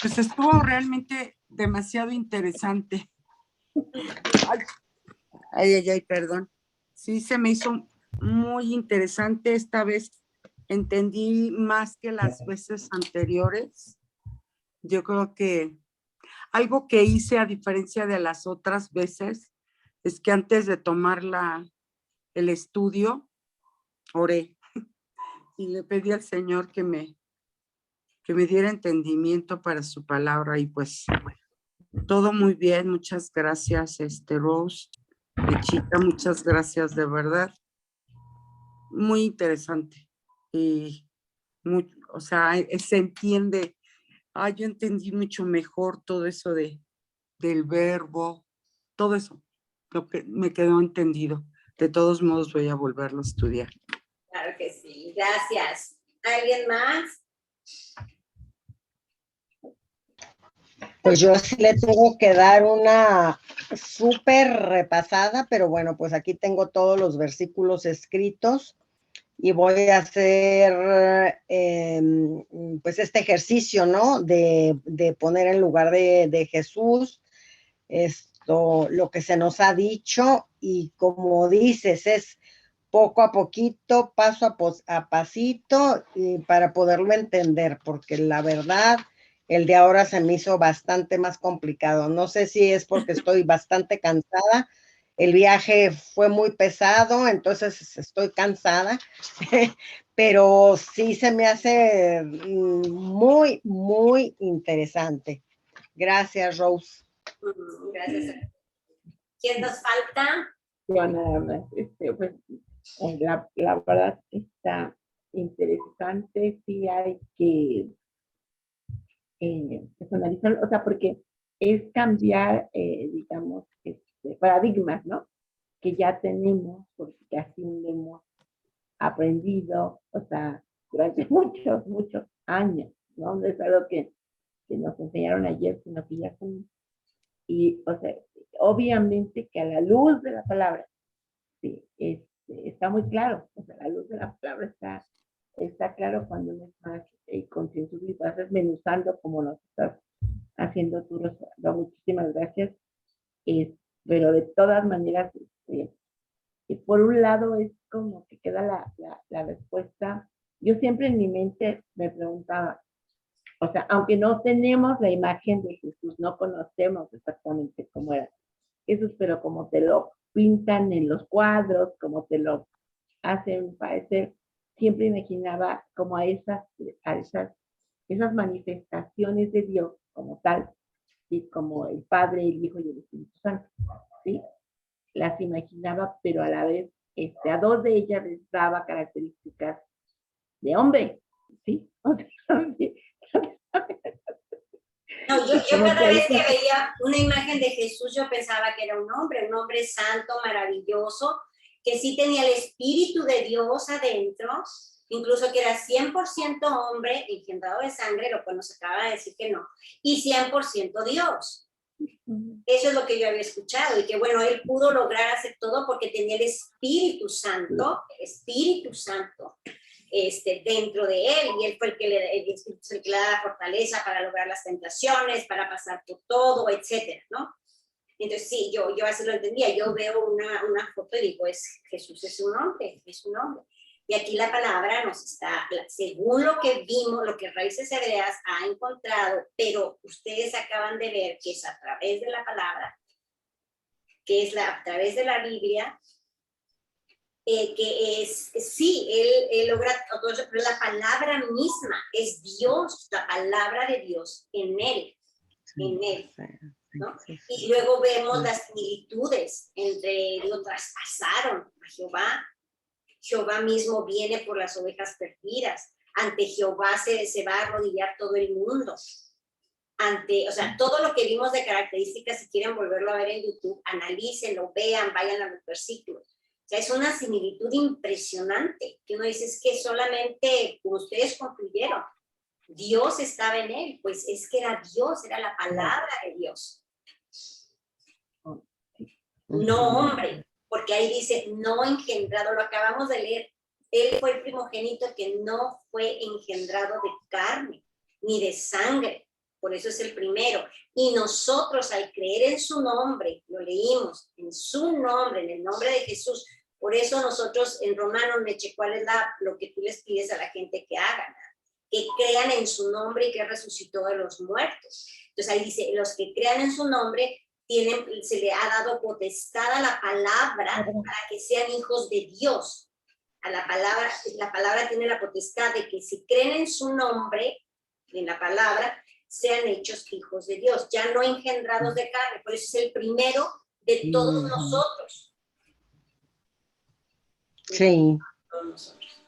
Pues estuvo realmente demasiado interesante. Ay, perdón. Sí, se me hizo muy interesante. Esta vez entendí más que las veces anteriores. Yo creo que algo que hice a diferencia de las otras veces es que antes de tomar el estudio, oré y le pedí al Señor que me diera entendimiento para su palabra y pues todo muy bien. Muchas gracias, Rose. Chica, muchas gracias, de verdad. Muy interesante. Y, o sea, se entiende. Yo entendí mucho mejor todo eso del verbo, todo eso, lo que me quedó entendido. De todos modos, voy a volverlo a estudiar. Claro que sí, gracias. ¿Alguien más? Pues yo sí le tengo que dar una súper repasada, pero bueno, pues aquí tengo todos los versículos escritos y voy a hacer pues este ejercicio, ¿no? De poner en lugar de Jesús lo que se nos ha dicho, y como dices, es poco a poquito, paso a pasito, para poderlo entender, porque la verdad, el de ahora se me hizo bastante más complicado. No sé si es porque estoy bastante cansada. El viaje fue muy pesado, entonces estoy cansada, pero sí se me hace muy, muy interesante. Gracias, Rose. Gracias. ¿Quién nos falta? Yo nada más, pues, la verdad está interesante, sí hay que personalizar, o sea, porque es cambiar, digamos, paradigmas, ¿no? Que ya tenemos, porque así lo hemos aprendido, o sea, durante muchos años, ¿no? No es algo que nos enseñaron ayer, sino que ya son, y, o sea, obviamente que a la luz de la palabra, sí, está muy claro, o sea, a la luz de la palabra está claro cuando uno es más concienzudo y vas desmenuzando como nos estás haciendo tú, Rosa. Muchísimas gracias. Pero de todas maneras, por un lado es como que queda la respuesta. Yo siempre en mi mente me preguntaba, o sea, aunque no tenemos la imagen de Jesús, no conocemos exactamente cómo era Jesús, pero como te lo pintan en los cuadros, como te lo hacen parecer, siempre imaginaba como a esas manifestaciones de Dios como tal, ¿sí? Como el Padre, el Hijo y el Espíritu Santo, ¿sí? Las imaginaba, pero a la vez a 2 de ellas les daba características de hombre, ¿sí? No, yo cada vez que veía una imagen de Jesús, yo pensaba que era un hombre santo, maravilloso, que sí tenía el Espíritu de Dios adentro, incluso que era 100% hombre, engendrado de sangre, lo cual nos acaba de decir que no, y 100% Dios. Eso es lo que yo había escuchado, y que bueno, él pudo lograr hacer todo porque tenía el Espíritu Santo, dentro de él, y él fue el que le da la fortaleza para lograr las tentaciones, para pasar por todo, etcétera, ¿no? Entonces, sí, yo así lo entendía. Yo veo una foto y digo, Jesús es un hombre, es un hombre. Y aquí la palabra nos está, según lo que vimos, lo que Raíces Hebreas ha encontrado, pero ustedes acaban de ver que es a través de la palabra, que es a través de la Biblia, que sí, él logra, pero la palabra misma es Dios, la palabra de Dios en él, ¿no? Y luego vemos las similitudes entre, traspasaron a Jehová. Jehová mismo viene por las ovejas perdidas. Ante Jehová se va a arrodillar todo el mundo. O sea, todo lo que vimos de características, si quieren volverlo a ver en YouTube, analícenlo, vean, vayan a los versículos. O sea, es una similitud impresionante, que uno dice, es que solamente, como ustedes concluyeron, Dios estaba en él, pues es que era Dios, era la palabra de Dios. No hombre, porque ahí dice, no engendrado, lo acabamos de leer, él fue el primogénito que no fue engendrado de carne, ni de sangre, por eso es el primero. Y nosotros al creer en su nombre, lo leímos, en su nombre, en el nombre de Jesús, por eso nosotros en Romanos, Meche, ¿cuál es lo que tú les pides a la gente que hagan? Que crean en su nombre y que resucitó de los muertos. Entonces ahí dice, los que crean en su nombre, se le ha dado potestad a la palabra para que sean hijos de Dios. A la palabra tiene la potestad de que si creen en su nombre, en la palabra, sean hechos hijos de Dios, ya no engendrados de carne. Por eso es el primero de todos nosotros. Sí. Todos nosotros.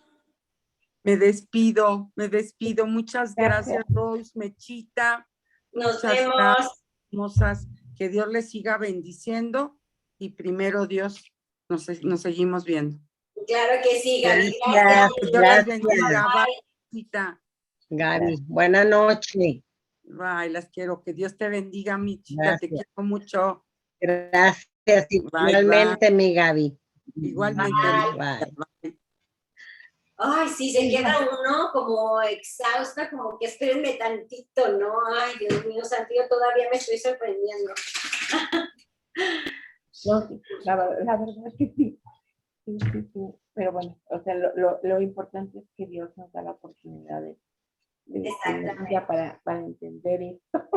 Me despido. Muchas gracias, Rose, Mechita. Nos Muchas vemos. gracias, hermosas. Que Dios les siga bendiciendo y primero Dios nos seguimos viendo. Claro que sí, Gaby. Gracias. Dios las bendiga. Bye, Michita. Gaby, buena noche. Bye, las quiero. Que Dios te bendiga, Michita. Te quiero mucho. Gracias. Igualmente, mi Gaby. Igualmente. Bye. Ay, sí, se queda uno como exhausta, como que espérenme tantito, ¿no? Ay, Dios mío, santo, yo todavía me estoy sorprendiendo. No, sí, la verdad es que sí. Sí. Pero bueno, o sea, lo importante es que Dios nos da la oportunidad de ya para entender esto,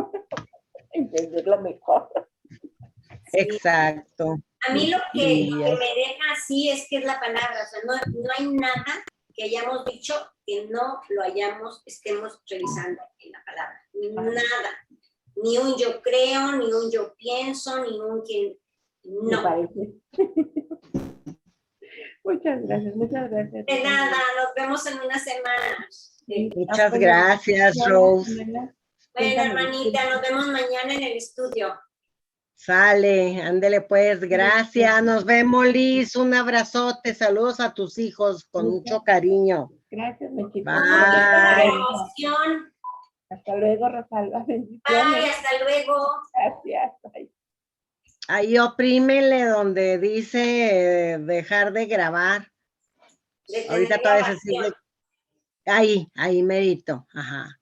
entenderlo mejor. Exacto. A mí lo que me deja así es que es la palabra, o sea, no hay nada que hayamos dicho que no lo estemos revisando en la palabra. Nada. Ni un yo creo, ni un yo pienso, ni un quien... No. Me parece. Muchas gracias. De nada, nos vemos en una semana. Muchas gracias, Rose. Bueno, hermanita, nos vemos mañana en el estudio. Sale, ándele pues, gracias, nos vemos, Liz, un abrazote, saludos a tus hijos con mucho cariño. Gracias, Mechita. Bye. Hasta luego, Rosalba. Bye, hasta luego. Gracias. Bye. Ahí oprímele donde dice dejar de grabar. Ahorita todavía se sigue. Ahí merito, ajá.